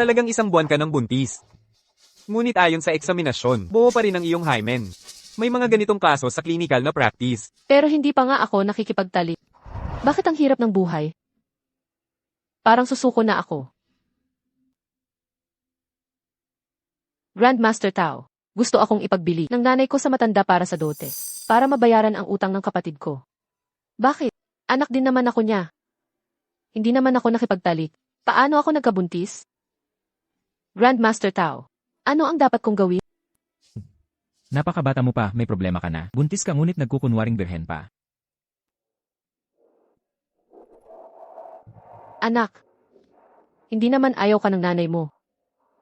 Talagang isang buwan ka ng buntis. Ngunit ayon sa eksaminasyon, buo pa rin ang iyong hymen. May mga ganitong kaso sa clinical na practice. Pero hindi pa nga ako nakikipagtalik. Bakit ang hirap ng buhay? Parang susuko na ako. Grandmaster Tao, gusto akong ipagbili ng nanay ko sa matanda para sa dote, para mabayaran ang utang ng kapatid ko. Bakit? Anak din naman ako niya. Hindi naman ako nakipagtalik. Paano ako nagkabuntis? Grandmaster Tao, ano ang dapat kong gawin? Napakabata mo pa, may problema ka na. Buntis ka ngunit nagkukunwaring birhen pa. Anak, hindi naman ayaw ka ng nanay mo.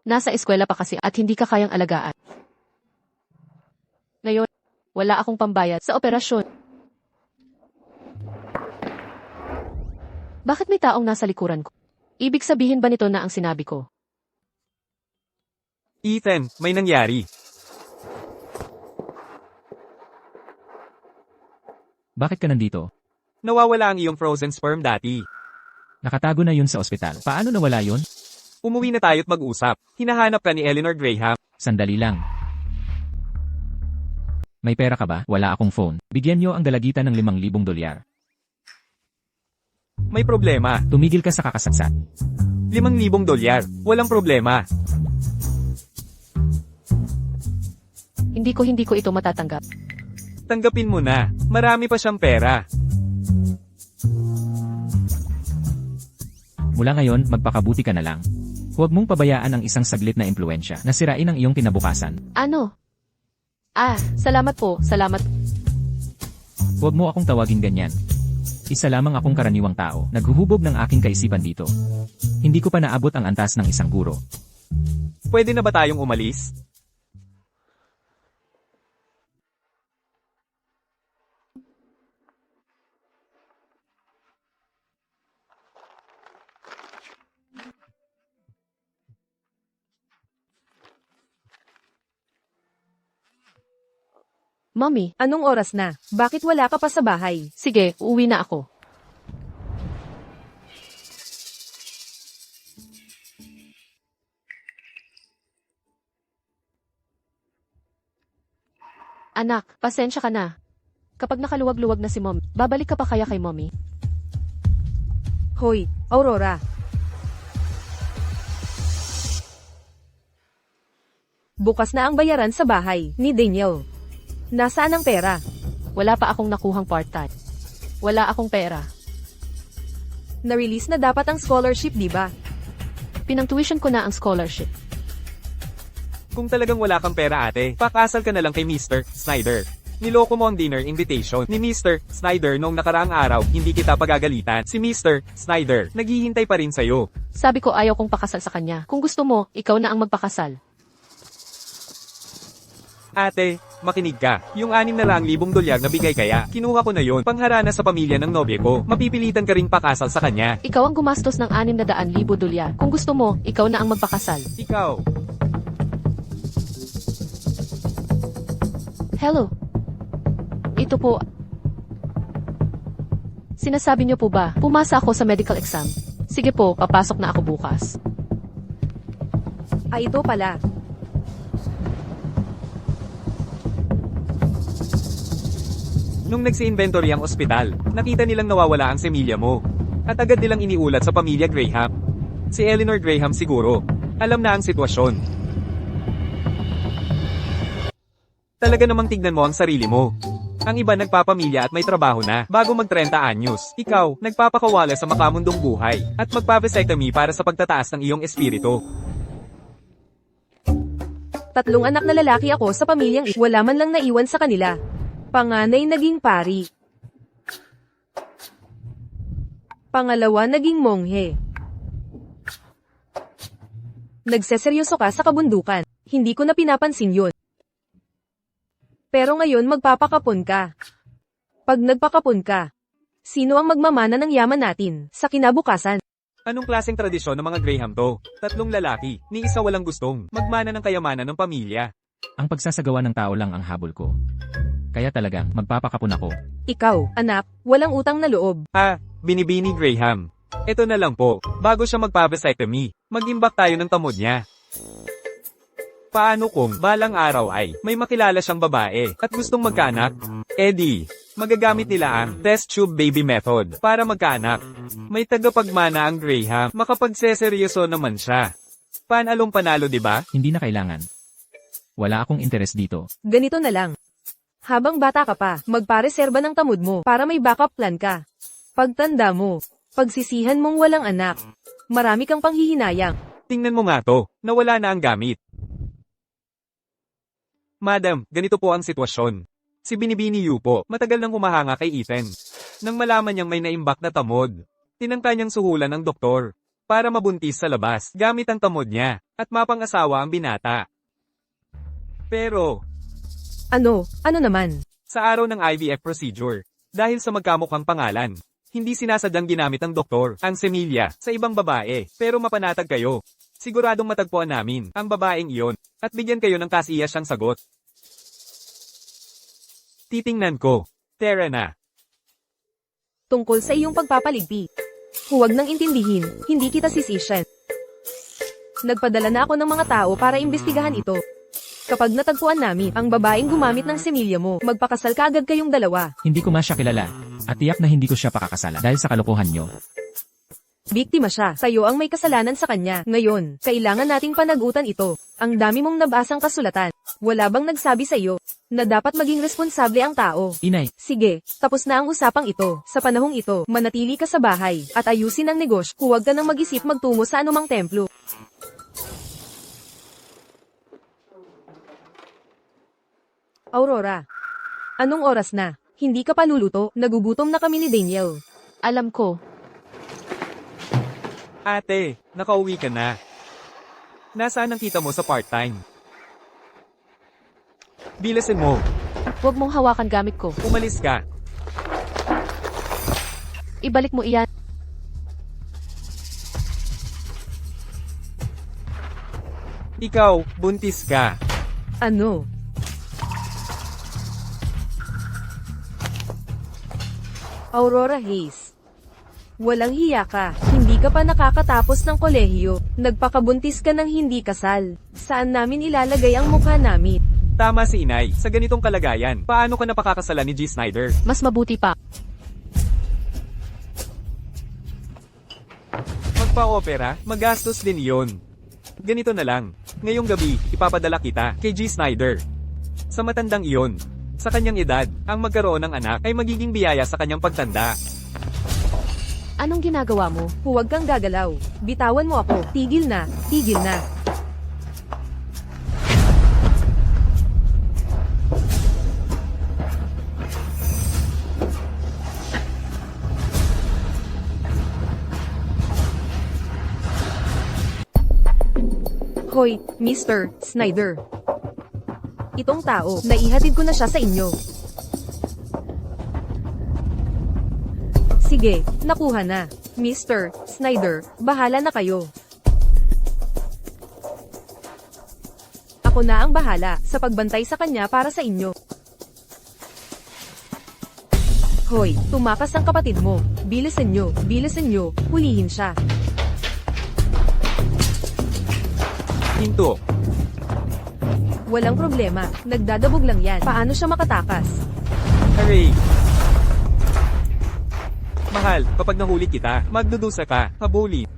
Nasa eskwela pa kasi at hindi ka kayang alagaan. Ngayon, wala akong pambayad sa operasyon. Bakit may taong nasa likuran ko? Ibig sabihin ba nito na ang sinabi ko? Ethan, may nangyari. Bakit ka nandito? Nawawala ang iyong frozen sperm dati. Nakatago na yun sa ospital. Paano nawala yun? Umuwi na tayo't mag-usap. Hinahanap ka ni Eleanor Graham. Sandali lang. May pera ka ba? Wala akong phone. Bigyan niyo ang dalagitan ng $5,000. May problema. Tumigil ka sa kakasaksak. $5,000. Walang problema. Hindi ko ito matatanggap. Tanggapin mo na. Marami pa siyang pera. Mula ngayon, magpakabuti ka na lang. Huwag mong pabayaan ang isang saglit na impluensya na sirain ang iyong kinabukasan. Ano? Salamat po, salamat. Huwag mo akong tawagin ganyan. Isa lamang akong karaniwang tao, naghuhubog ng aking kaisipan dito. Hindi ko pa naabot ang antas ng isang guro. Pwede na ba tayong umalis? Mommy, Anong oras na? Bakit wala ka pa sa bahay? sige, uuwi na ako. Anak, pasensya ka na. Kapag nakaluwag-luwag na si Mom, babalik ka pa kaya kay Mommy? Hoy, Aurora. Bukas na ang bayaran sa bahay ni Daniel. Nasaan ang pera? Wala pa akong nakuhang part-time. Wala akong pera. Na-release na dapat ang scholarship, di ba? Pinang-tuition ko na ang scholarship. Kung talagang wala kang pera ate, pakasal ka na lang kay Mr. Snyder. Niloko mo ang dinner invitation ni Mr. Snyder noong nakaraang araw, hindi kita pagagalitan. Si Mr. Snyder, naghihintay pa rin sa'yo. Sabi ko ayaw kong pakasal sa kanya. Kung gusto mo, ikaw na ang magpakasal. Ate, makinig ka. Yung $6,000,000 na bigay kaya, kinuha ko na yon. Pangharana sa pamilya ng nobye ko. Mapipilitan ka ring pakasal sa kanya. Ikaw ang gumastos ng $600,000. Kung gusto mo, ikaw na ang magpakasal. Ikaw. Hello. Ito po. Sinasabi niyo po ba, pumasa ako sa medical exam? Sige po, papasok na ako bukas. Ito pala. Nung nagsi-inventory ang ospital, nakita nilang nawawala ang semilya mo. At agad nilang iniulat sa pamilya Graham. Si Eleanor Graham siguro. Alam na ang sitwasyon. Talaga namang tignan mo ang sarili mo. Ang iba nagpapamilya at may trabaho na bago mag-30 anyos. Ikaw, nagpapakawala sa makamundong buhay at magpa-vasectomy para sa pagtataas ng iyong espiritu. 3 anak na lalaki ako sa pamilyang wala man lang naiwan sa kanila. Panganay naging pari. Pangalawa naging monghe. Nagseseryoso ka sa kabundukan. Hindi ko na pinapansin yun. Pero ngayon magpapakapon ka. Pag nagpakapon ka, sino ang magmamana ng yaman natin sa kinabukasan? Anong klaseng tradisyon ng mga Graham to? 3 lalaki, ni isa walang gustong magmana ng kayamanan ng pamilya. Ang pagsasagawa ng tao lang ang habol ko. Kaya talagang magpapakapon ako. Ikaw, anak, walang utang na loob. Binibini Graham. Ito na lang po, bago siya magpa-vasectomy, Mag-imbak tayo ng tamod niya. Paano kung balang araw ay may makilala siyang babae at gustong magkaanak? Eddie, magagamit nila ang test tube baby method para magkaanak. May tagapagmana ang Graham, makapagseseryoso naman siya. Panalong panalo, di ba? Hindi na kailangan. Wala akong interes dito. Ganito na lang. Habang bata ka pa, magpareserba ng tamod mo para may backup plan ka. Pagtanda mo, pagsisihan mong walang anak. Marami kang panghihinayang. Tingnan mo nga to, nawala na ang gamit. Madam, ganito po ang sitwasyon. Si Binibini Yu po, matagal nang humahanga kay Ethan. Nang malaman niyang may naimbak na tamod, tinangka niyang suhulan ng doktor para mabuntis sa labas gamit ang tamod niya at mapang-asawa ang binata. Pero, Ano naman? sa araw ng IVF procedure, dahil sa magkamukhang pangalan, hindi sinasadyang ginamit ng doktor ang semilya sa ibang babae, pero mapanatag kayo. Siguradong matagpuan namin ang babaeng iyon at bigyan kayo ng kasiyas siyang sagot. Titingnan ko. Tara na. Tungkol sa iyong pagpapaligpi. Huwag nang intindihin, hindi kita sisisyan. Nagpadala na ako ng mga tao para imbestigahan ito. Kapag natagpuan namin ang babaeng gumamit ng semilya mo, magpakasal ka agad kayong dalawa. Hindi ko siya kilala. At tiyak na hindi ko siya pakakasalan dahil sa kalokohan nyo. Biktima siya, tayo ang may kasalanan sa kanya. Ngayon, kailangan nating panagutan ito. Ang dami mong nabasang kasulatan. Wala bang nagsabi sa iyo na dapat maging responsable ang tao? Inay, Sige, tapos na ang usapang ito. Sa panahong ito, manatili ka sa bahay at ayusin ang negosyo. Huwag ka nang mag-isip magtungo sa anumang templo. Aurora, anong oras na? Hindi ka pa luluto, nagugutom na kami ni Daniel. Alam ko, Ate, nakauwi ka na. Nasaan ang kita mo sa part-time? Bilasin mo. huwag mong hawakan gamit ko. Umalis ka. Ibalik mo iyan. Ikaw, buntis ka. Ano? Aurora Hayes. Walang hiya ka. Hindi ka pa nakakatapos ng kolehiyo. Nagpakabuntis ka ng hindi kasal. Saan namin ilalagay ang mukha namin? Tama si inay, sa ganitong kalagayan, paano ka napakakasalan ni G. Snyder? Mas mabuti pa. Magpa-opera, magastos din iyon. Ganito na lang, ngayong gabi, ipapadala kita kay G. Snyder. Sa matandang iyon, sa kanyang edad, ang magkaroon ng anak ay magiging biyaya sa kanyang pagtanda. Anong ginagawa mo? Huwag kang gagalaw. Bitawan mo ako. Tigil na. Tigil na. Hoy, Mr. Snyder. Itong tao, naihatid ko na siya sa inyo. Sige, nakuha na. Mr. Snyder, bahala na kayo. Ako na ang bahala sa pagbantay sa kanya para sa inyo. Hoy, tumakas ang kapatid mo. Bilisan nyo, hulihin siya. Hinto. Walang problema, nagdadabog lang yan. Paano siya makatakas? Hooray! Mahal, kapag nahuli kita, magdudusa ka, habulin.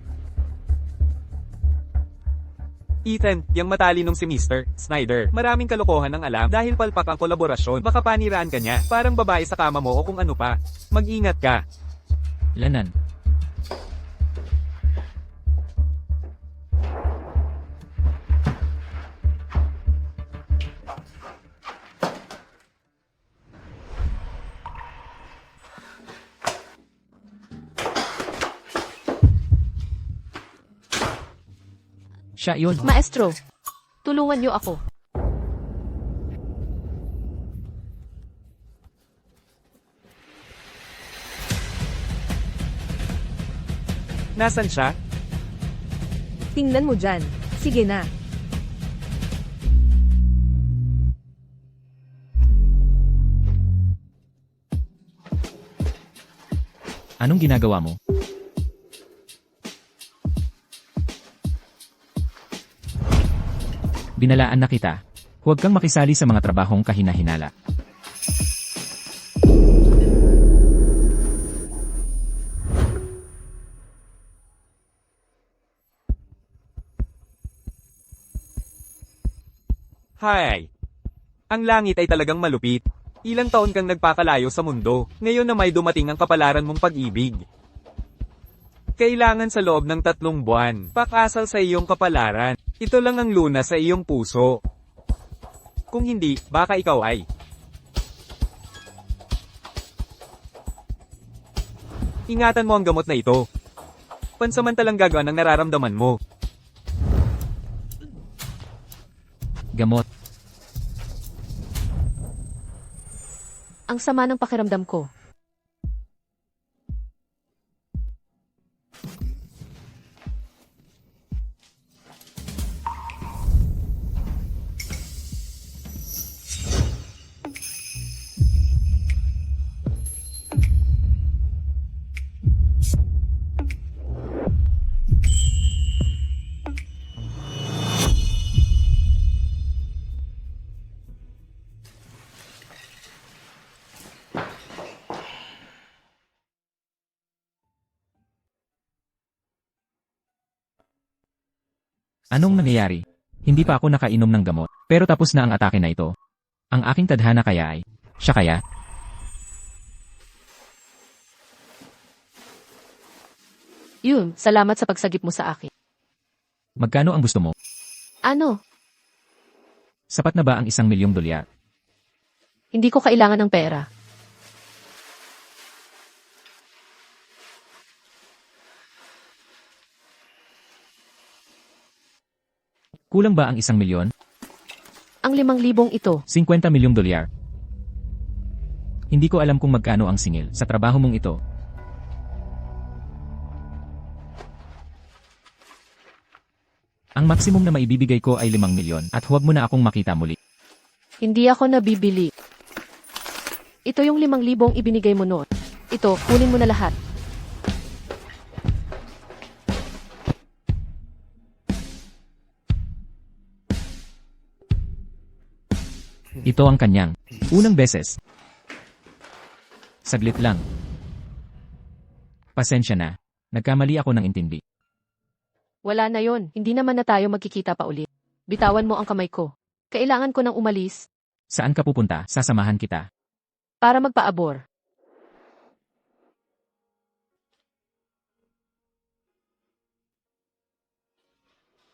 Ethan, yang matalinong si Mr. Snyder, maraming kalokohan ang alam dahil palpak ang kolaborasyon, baka paniraan ka niya, parang babae sa kama mo o kung ano pa. Mag-ingat ka. Lanan. Siya yun. Maestro, tulungan niyo ako. Nasaan siya? Tingnan mo dyan. Sige na. Anong ginagawa mo? Binalaan na kita. Huwag kang makisali sa mga trabahong kahina-hinala. Hay! Ang langit ay talagang malupit. Ilang taon kang nagpakalayo sa mundo, ngayon na may dumating ang kapalaran mong pag-ibig. Kailangan sa loob ng 3 buwan, pakasal sa iyong kapalaran. Ito lang ang lunas sa iyong puso. Kung hindi, baka ikaw ay. Ingatan mo ang gamot na ito. Pansamantalang gagawa ng nararamdaman mo. Gamot. Ang sama ng pakiramdam ko. Anong nangyayari? Hindi pa ako nakainom ng gamot, pero tapos na ang atake na ito. Ang aking tadhana kaya ay, siya kaya? Yun, salamat sa pagsagip mo sa akin. Magkano ang gusto mo? Ano? Sapat na ba ang $1,000,000? Hindi ko kailangan ng pera. Kulang ba ang $1,000,000? Ang 5,000 ito. $50,000,000. Hindi ko alam kung magkano ang singil sa trabaho mong ito. Ang maximum na maibibigay ko ay 5,000,000 at huwag mo na akong makita muli. Hindi ako nabibili. Ito yung 5,000 ibinigay mo noon. Ito, kunin mo na lahat. Ito ang kanyang unang beses. Saglit lang. Pasensya na. Nagkamali ako ng intindi. Wala na yon. Hindi naman na tayo magkikita pa ulit. Bitawan mo ang kamay ko. Kailangan ko nang umalis Saan ka pupunta? Sasamahan kita. para magpaabor.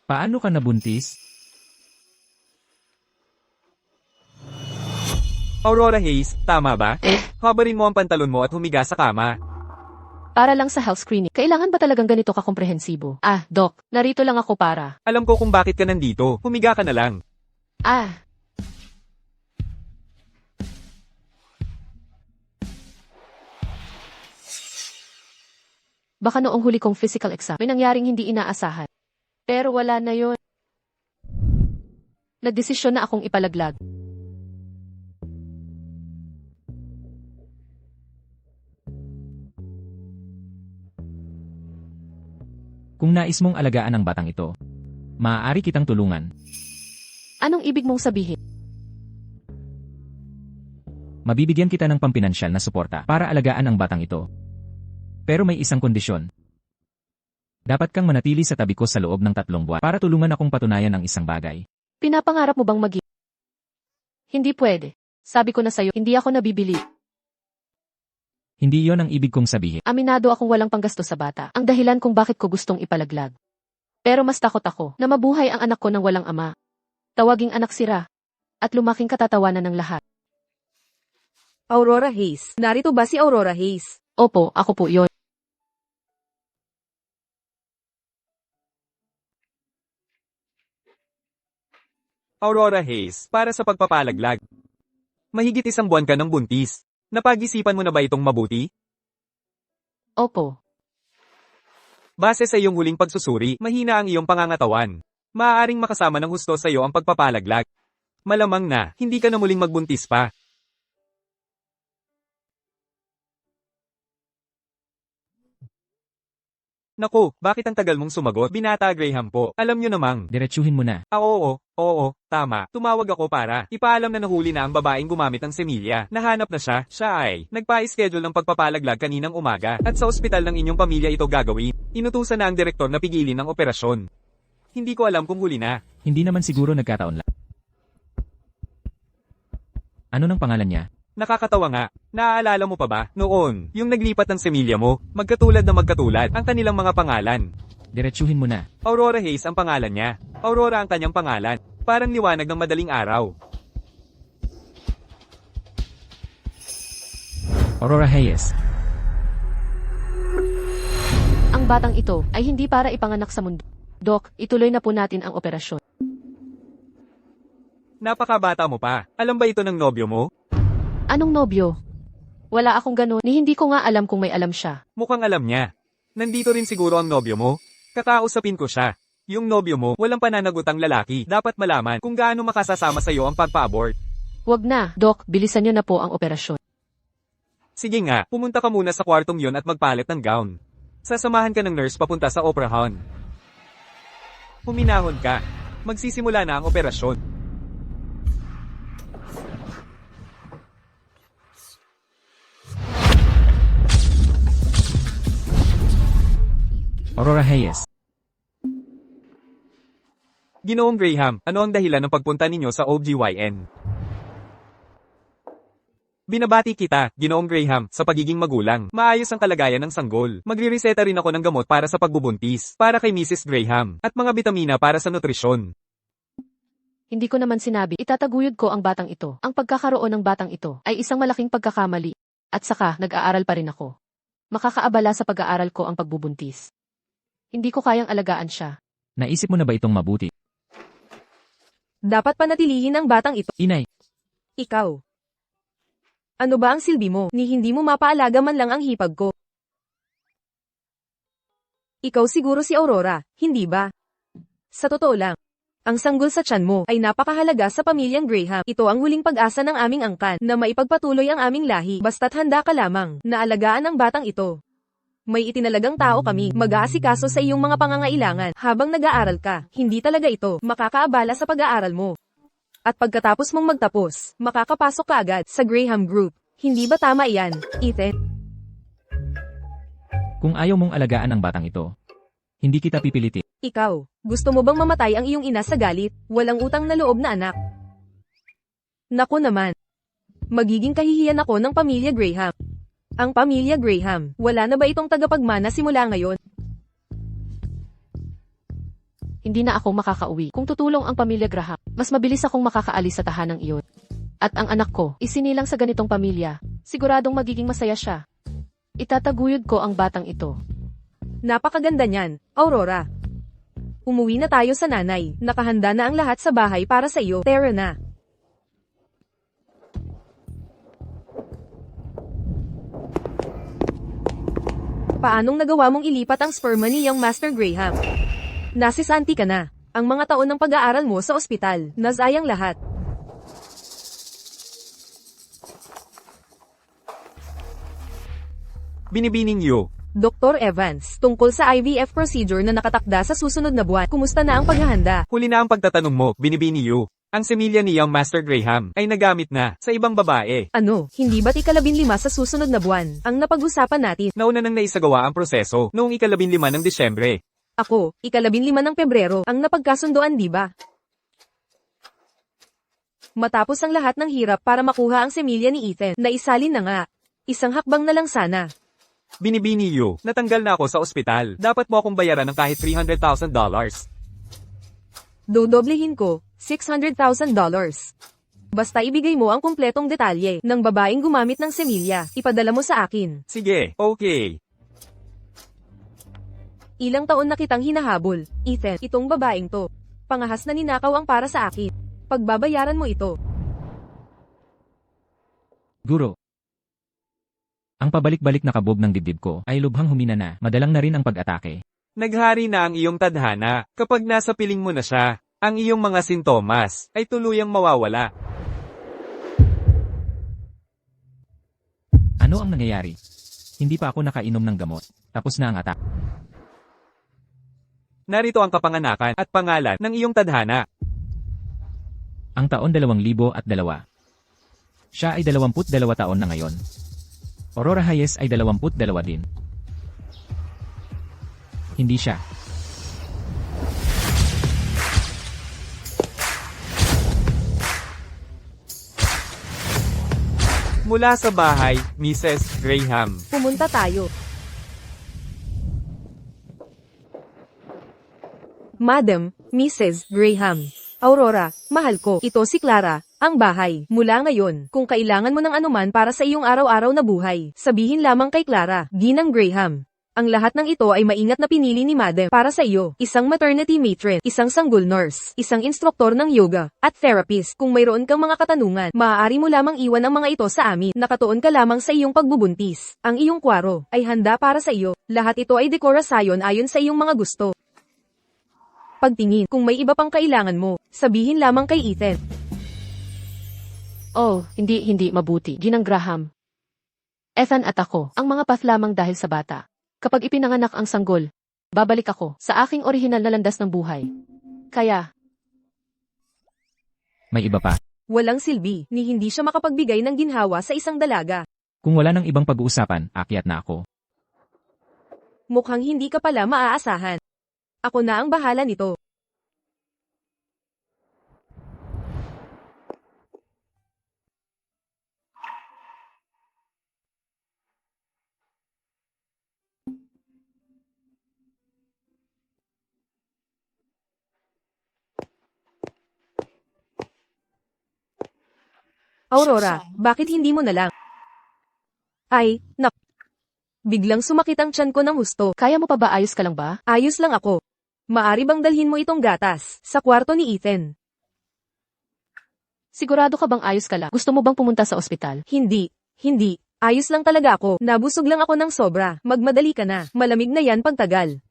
Paano ka nabuntis? Aurora Hayes, tama ba? Habarin mo ang pantalon mo at humiga sa kama. Para lang sa health screening. Kailangan ba talagang ganito kakomprehensibo? Doc, narito lang ako para. Alam ko kung bakit ka nandito, humiga ka na lang. Baka noong huli kong physical exam, may nangyaring hindi inaasahan. Pero wala na yon. Nagdesisyon na akong ipalaglag. Kung nais mong alagaan ang batang ito, maaari kitang tulungan. Anong ibig mong sabihin? Mabibigyan kita ng pampinansyal na suporta para alagaan ang batang ito. Pero may isang kondisyon. Dapat kang manatili sa tabi ko sa loob ng 3 buwan para tulungan akong patunayan ang isang bagay. Pinapangarap mo bang maging? Hindi pwede. Sabi ko na sa'yo, hindi ako nabibili. Hindi yon ang ibig kong sabihin. Aminado akong walang panggastos sa bata. Ang dahilan kung bakit ko gustong ipalaglag. Pero mas takot ako na mabuhay ang anak ko ng walang ama. Tawaging anak sira. At lumaking katatawanan ng lahat. Aurora Hayes. Narito ba si Aurora Hayes? Opo, ako po yon. Aurora Hayes, para sa pagpapalaglag. Mahigit 1 buwan ka ng buntis. Napag-isipan mo na ba itong mabuti? Opo. Base sa iyong huling pagsusuri, mahina ang iyong pangangatawan. Maaaring makasama ng husto sa iyo ang pagpapalaglag. Malamang na, hindi ka na muling magbuntis pa. Naku, bakit ang tagal mong sumagot? Binata Graham po. Alam nyo namang. Diretsuhin mo na. Oo, tama. Tumawag ako para ipaalam na nahuli na ang babaeng gumamit ng semilya. Nahanap na siya. Siya ay nagpa-schedule ng pagpapalaglag kaninang umaga at sa ospital ng inyong pamilya ito gagawin. Inutusan na ang direktor na pigilin ang operasyon. Hindi ko alam kung huli na. Hindi naman siguro nagkataon lang. Ano nang pangalan niya? Nakakatawa nga. Naaalala mo pa ba? Noon, yung naglipat ng semilya mo, magkatulad na magkatulad ang kanilang mga pangalan. Diretsuhin mo na. Aurora Hayes ang pangalan niya. Aurora ang kanyang pangalan. Parang liwanag ng madaling araw. Aurora Hayes. Ang batang ito ay hindi para ipanganak sa mundo. Doc, ituloy na po natin ang operasyon. Napakabata mo pa. Alam ba ito ng nobyo mo? Anong nobyo? Wala akong ganun, ni hindi ko nga alam kung may alam siya. Mukhang alam niya. Nandito rin siguro ang nobyo mo. Kakausapin ko siya. Yung nobyo mo, walang pananagutang lalaki. Dapat malaman kung gaano makasasama sa'yo ang pagpa-abort. Wag na, Doc, bilisan niyo na po ang operasyon. Sige nga, pumunta ka muna sa kwartong yon at magpalit ng gown. Sasamahan ka ng nurse papunta sa operahan. Huminahon ka. Magsisimula na ang operasyon. Aurora Hayes. Ginoong Graham, ano ang dahilan ng pagpunta ninyo sa OBGYN? Binabati kita, Ginoong Graham, sa pagiging magulang. Maayos ang kalagayan ng sanggol. Magre-reseta rin ako ng gamot para sa pagbubuntis, para kay Mrs. Graham, at mga bitamina para sa nutrisyon. Hindi ko naman sinabi, itataguyod ko ang batang ito. Ang pagkakaroon ng batang ito ay isang malaking pagkakamali. At saka, nag-aaral pa rin ako. Makakaabala sa pag-aaral ko ang pagbubuntis. Hindi ko kayang alagaan siya. Naisip mo na ba itong mabuti? Dapat panatilihin ang batang ito. Inay, Ikaw. Ano ba ang silbi mo, ni hindi mo mapaalaga man lang ang hipag ko? Ikaw siguro si Aurora, hindi ba? Sa totoo lang, ang sanggol sa tiyan mo ay napakahalaga sa pamilyang Graham. Ito ang huling pag-asa ng aming angkan na maipagpatuloy ang aming lahi. Basta't handa ka lamang na alagaan ang batang ito. May itinalagang tao kami, mag-aasikaso sa iyong mga pangangailangan habang nag-aaral ka. Hindi talaga ito makakaabala sa pag-aaral mo. At pagkatapos mong magtapos, makakapasok ka agad sa Graham Group. Hindi ba tama iyan, Ethan? kung ayaw mong alagaan ang batang ito, hindi kita pipilitin. Ikaw, gusto mo bang mamatay ang iyong ina sa galit? Walang utang na loob na anak. Naku naman. Magiging kahihiyan ako ng pamilya Graham. Ang pamilya Graham, wala na ba itong tagapagmana simula ngayon? Hindi na ako makakauwi. Kung tutulong ang pamilya Graham, mas mabilis akong makakaalis sa tahanang iyon. At ang anak ko, isinilang sa ganitong pamilya, siguradong magiging masaya siya. Itataguyod ko ang batang ito. Napakaganda niyan, Aurora. Umuwi na tayo sa nanay. Nakahanda na ang lahat sa bahay para sa iyo. Tara na. Paanong nagawa mong ilipat ang sperma ni Young Master Graham? Nasisanti ka na. Ang mga taon ng pag-aaral mo sa ospital, nasayang lahat. Binibining you. Dr. Evans, tungkol sa IVF procedure na nakatakda sa susunod na buwan, kumusta na ang paghahanda? Huli na ang pagtatanong mo, binibini you. Ang semilya ni Young Master Graham ay nagamit na sa ibang babae. Ano, hindi ba't ika-15 sa susunod na buwan? Ang napag-usapan natin. Nauna nang naisagawa ang proseso noong ika-15 ng Disyembre. Ako, ika-15 ng Pebrero, ang napagkasundoan di ba? Matapos ang lahat ng hirap para makuha ang semilya ni Ethan, naisalin na nga. Isang hakbang na lang sana. Binibini you, natanggal na ako sa ospital. Dapat mo akong bayaran ng kahit $300,000. Dodoblehin ko, $600,000. Basta ibigay mo ang kumpletong detalye ng babaeng gumamit ng semilya. Ipadala mo sa akin. Sige, okay. Ilang taon na kitang hinahabol, Ethan, itong babaeng to. Pangahas na ninakaw ang para sa akin. Pagbabayaran mo ito. Guro. Ang pabalik-balik na kabog ng dibdib ko ay lubhang humina na, madalang na rin ang pag-atake. Naghari na ang iyong tadhana. Kapag nasa piling mo na siya, ang iyong mga sintomas ay tuluyang mawawala. Ano ang nangyayari? Hindi pa ako nakainom ng gamot. Tapos na ang atak. Narito ang kapanganakan at pangalan ng iyong tadhana. Ang taon 2002. Siya ay 22 taon na ngayon. Aurora Hayes ay 22 din. Hindi siya. Mula sa bahay, Mrs. Graham. Pumunta tayo. Madam, Mrs. Graham. Aurora, mahal ko, ito si Clara, ang bahay. Mula ngayon, kung kailangan mo ng anuman para sa iyong araw-araw na buhay, sabihin lamang kay Clara, Ginang Graham. Ang lahat ng ito ay maingat na pinili ni Madam para sa iyo. Isang maternity matron, isang sanggol nurse, isang instruktor ng yoga, at therapist. Kung mayroon kang mga katanungan, maaari mo lamang iwan ang mga ito sa amin. Nakatuon ka lamang sa iyong pagbubuntis. Ang iyong kwaro ay handa para sa iyo. Lahat ito ay dekorasyon ayon sa iyong mga gusto. Pagtingin, kung may iba pang kailangan mo, sabihin lamang kay Ethan. Oh, hindi mabuti. Ginang Graham. Ethan at ako, ang mga path lamang dahil sa bata. Kapag ipinanganak ang sanggol, babalik ako sa aking orihinal na landas ng buhay. Kaya, May iba pa. Walang silbi, ni hindi siya makapagbigay ng ginhawa sa isang dalaga. Kung wala nang ibang pag-uusapan, akyat na ako. Mukhang hindi ka pala maaasahan. Ako na ang bahala nito. Aurora, bakit hindi mo na lang? Ay, nak. Biglang sumakit ang tiyan ko ng husto. kaya mo pa ba, ayos ka lang ba? Ayos lang ako. Maari bang dalhin mo itong gatas sa kwarto ni Ethan? Sigurado ka bang ayos ka lang? Gusto mo bang pumunta sa ospital? Hindi. Ayos lang talaga ako. Nabusog lang ako ng sobra. Magmadali ka na. Malamig na yan pagtagal.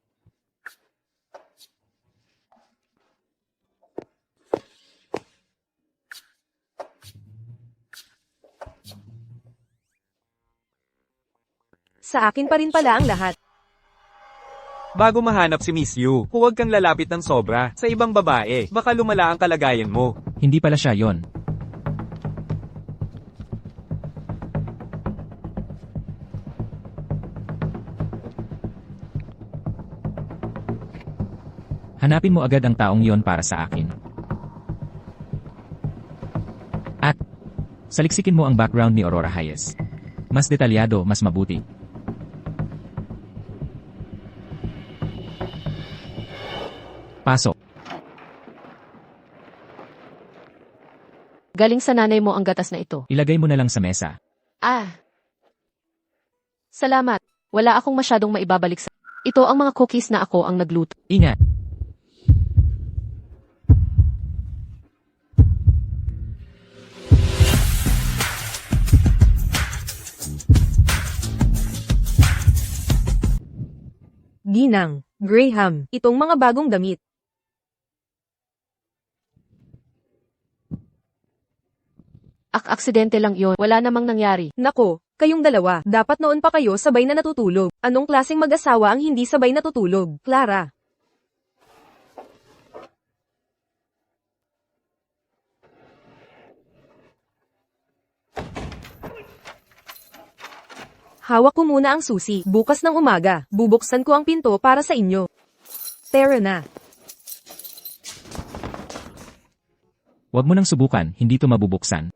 Sa akin pa rin pala ang lahat. Bago mahanap si Miss Yu, huwag kang lalapit ng sobra sa ibang babae. Baka lumala ang kalagayan mo. Hindi pala siya yon. Hanapin mo agad ang taong yon para sa akin. At, saliksikin mo ang background ni Aurora Hayes. Mas detalyado, mas mabuti. Pasok. Galing sa nanay mo ang gatas na ito. Ilagay mo na lang sa mesa. Ah. Salamat. Wala akong masyadong maibabalik sa... Ito ang mga cookies na ako ang nagluto. Ingat. Ginang, Graham, itong mga bagong damit. Aksidente lang yon. Wala namang nangyari. Nako, kayong dalawa, dapat noon pa kayo sabay na natutulog. Anong klaseng mag-asawa ang hindi sabay natutulog? Clara. Hawak ko muna ang susi. Bukas ng umaga, bubuksan ko ang pinto para sa inyo. Tara na. Huwag mo nang subukan, hindi to mabubuksan.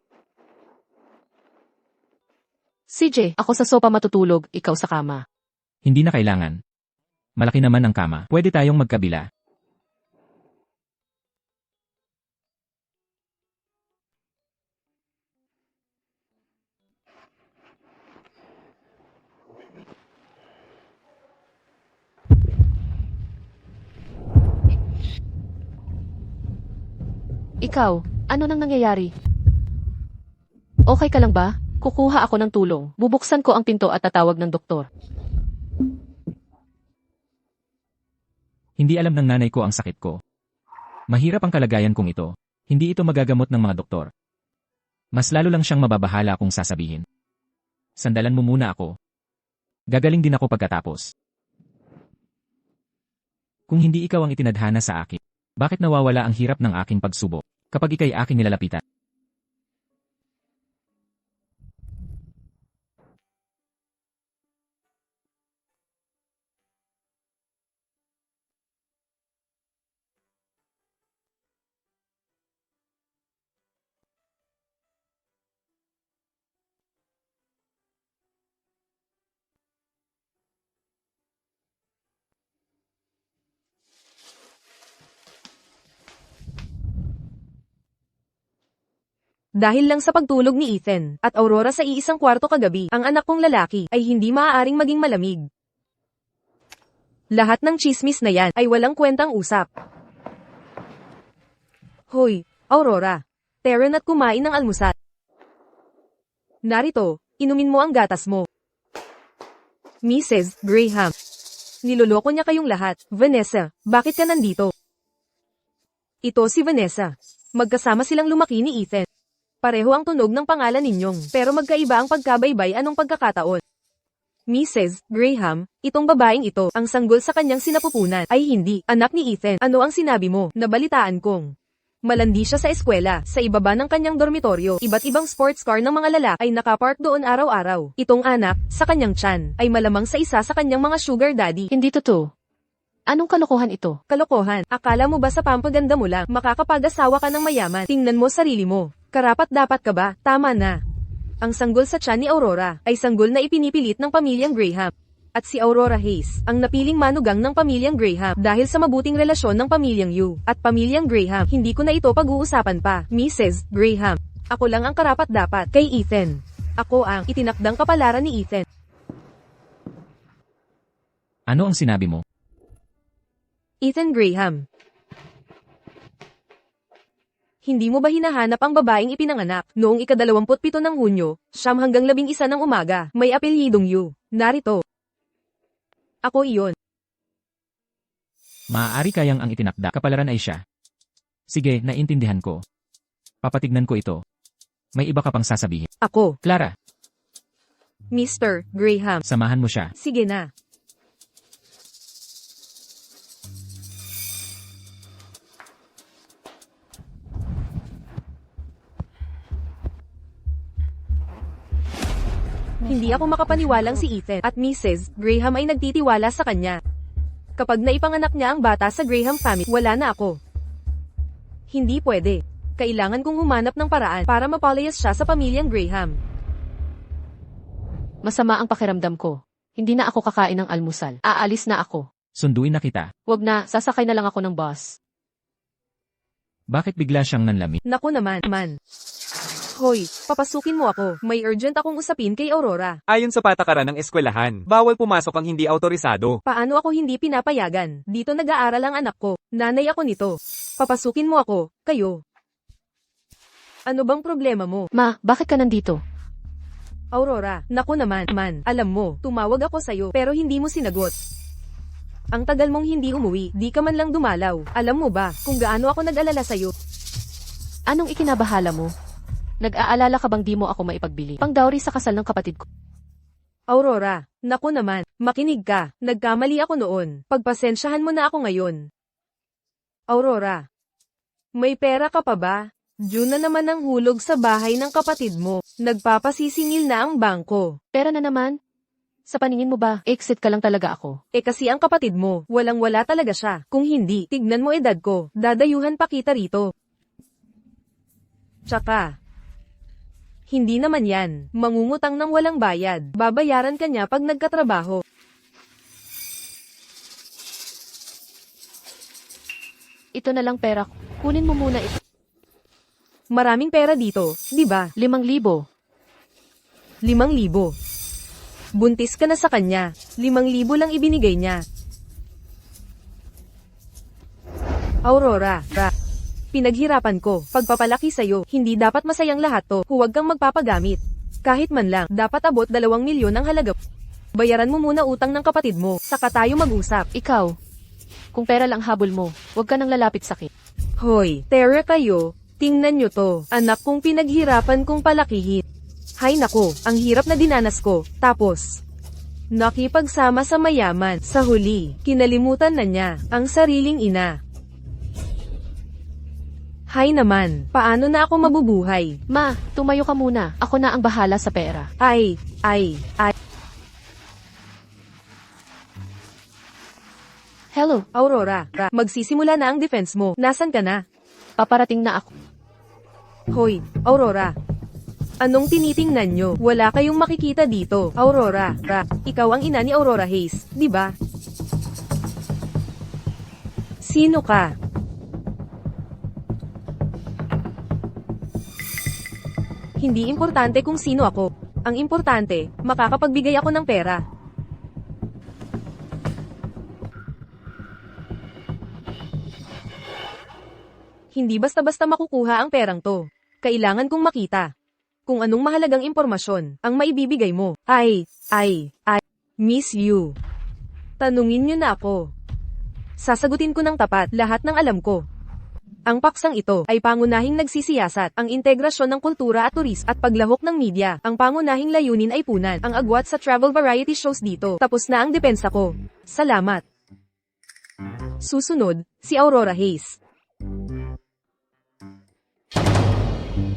CJ, ako sa sopa matutulog, ikaw sa kama. Hindi na kailangan. Malaki naman ang kama. Pwede tayong magkabila. Ikaw, ano nang nangyayari? Okay ka lang ba? Kukuha ako ng tulong. Bubuksan ko ang pinto at tatawag ng doktor. Hindi alam ng nanay ko ang sakit ko. Mahirap ang kalagayan kong ito. Hindi ito magagamot ng mga doktor. Mas lalo lang siyang mababahala kung sasabihin. Sandalan mo muna ako. Gagaling din ako pagkatapos. Kung hindi ikaw ang itinadhana sa akin, bakit nawawala ang hirap ng aking pagsubok kapag ika'y aking nilalapitan? Dahil lang sa pagtulog ni Ethan at Aurora sa iisang kwarto kagabi, ang anak kong lalaki ay hindi maaaring maging malamig. Lahat ng chismis na yan ay walang kwentang usap. Hoy, Aurora. Tara na't kumain ng almusal. Narito, inumin mo ang gatas mo. Mrs. Graham. Niloloko niya kayong lahat. Vanessa, bakit ka nandito? Ito si Vanessa. Magkasama silang lumaki ni Ethan. Pareho ang tunog ng pangalan ninyong, pero magkaiba ang pagkabaybay anong pagkakataon. Mrs. Graham, itong babaeng ito, ang sanggol sa kanyang sinapupunan, ay hindi, anak ni Ethan. Ano ang sinabi mo? Nabalitaan kong malandi siya sa eskwela, sa ibaba ng kanyang dormitoryo, iba't ibang sports car ng mga lalaki ay nakapark doon araw-araw. Itong anak, sa kanyang tiyan, ay malamang sa isa sa kanyang mga sugar daddy. Hindi totoo. Anong kalokohan ito? Kalokohan, akala mo ba sa pampaganda mo lang, makakapag-asawa ka ng mayaman? Tingnan mo sarili mo. Karapat dapat ka ba? Tama na. Ang sanggol sa tiyan ni Aurora ay sanggol na ipinipilit ng pamilyang Graham. At si Aurora Hayes, ang napiling manugang ng pamilyang Graham dahil sa mabuting relasyon ng pamilyang Yu at pamilyang Graham. Hindi ko na ito pag-uusapan pa, Mrs. Graham. Ako lang ang karapat dapat kay Ethan. Ako ang itinakdang kapalaran ni Ethan. Ano ang sinabi mo? Ethan Graham. Hindi mo ba hinahanap ang babaeng ipinanganak noong ika-27 ng Hunyo, 9 hanggang 11 ng umaga, may apelyidong Yu? Narito. Ako iyon. Maaari kayang ang itinakda kapalaran ay siya. Sige, naintindihan ko. Papatignan ko ito. May iba ka pang sasabihin. Ako. Clara, Mr. Graham. samahan mo siya. Sige na. Hindi ako makapaniwalang si Ethan at Mrs. Graham ay nagtitiwala sa kanya. Kapag naipanganak niya ang bata sa Graham family, wala na ako. Hindi pwede. Kailangan kong humanap ng paraan para mapalayas siya sa pamilyang Graham. Masama ang pakiramdam ko. Hindi na ako kakain ng almusal. Aalis na ako. Sunduin na kita. Wag na, sasakay na lang ako ng bus. Bakit bigla siyang nanlamig? Naku naman. Hoy, papasukin mo ako. May urgent akong usapin kay Aurora. Ayon sa patakaran ng eskwelahan, bawal pumasok ang hindi autorisado. Paano ako hindi pinapayagan? Dito nag-aaral ang anak ko. Nanay ako nito. Papasukin mo ako. Kayo. Ano bang problema mo? Ma, bakit ka nandito? Aurora, naku naman. Alam mo, tumawag ako sa'yo pero hindi mo sinagot. Ang tagal mong hindi umuwi, di ka man lang dumalaw. Alam mo ba kung gaano ako nag-alala sa'yo? Anong ikinabahala mo? Nag-aalala ka bang di mo ako maipagbili? Pang-dowry sa kasal ng kapatid ko. Aurora, naku naman, makinig ka. Nagkamali ako noon. Pagpasensyahan mo na ako ngayon. Aurora, may pera ka pa ba? June na naman ang hulog sa bahay ng kapatid mo. Nagpapasisingil na ang bangko. Pera na naman? Sa paningin mo ba, exit ka lang talaga ako? Kasi ang kapatid mo, walang-wala talaga siya. Kung hindi, tignan mo edad ko. Dadayuhan pa kita rito. Tsaka, hindi naman yan. Mangungutang ng walang bayad. Babayaran ka niya pag nagkatrabaho. Ito na lang pera ko. Kunin mo muna ito. Maraming pera dito, di ba? 5,000. 5,000. Buntis ka na sa kanya. 5,000 lang ibinigay niya. Aurora, pinaghirapan ko, pagpapalaki sa'yo, hindi dapat masayang lahat to, huwag kang magpapagamit. Kahit man lang, dapat abot 2 milyon ang halaga. Bayaran mo muna utang ng kapatid mo, saka tayo mag-usap. Ikaw, kung pera lang habol mo, huwag ka nang lalapit sa akin. Hoy, Tara kayo, tingnan nyo to, anak kong pinaghirapan kong palakihin. Hay nako, ang hirap na dinanas ko, tapos, Nakipagsama sa mayaman. Sa huli, kinalimutan na niya ang sariling ina. Hay naman, paano na ako mabubuhay? Ma, tumayo ka muna. Ako na ang bahala sa pera. Ay. Hello, Aurora, magsisimula na ang defense mo. Nasaan ka na? paparating na ako. Hoy, Aurora. Anong tinitingnan nyo? Wala kayong makikita dito. Aurora, ikaw ang ina ni Aurora Hayes, di ba? Sino ka? Hindi importante kung sino ako. Ang importante, makakapagbigay ako ng pera. Hindi basta-basta makukuha ang perang to. Kailangan kong makita kung anong mahalagang impormasyon ang maibibigay mo. Ay, miss you. Tanungin niyo na ako. Sasagutin ko ng tapat lahat ng alam ko. Ang paksang ito ay pangunahing nagsisiyasat ang integrasyon ng kultura at turis at paglahok ng media. Ang pangunahing layunin ay punan ang agwat sa travel variety shows dito. Tapos na ang depensa ko. Salamat. Susunod, si Aurora Hayes.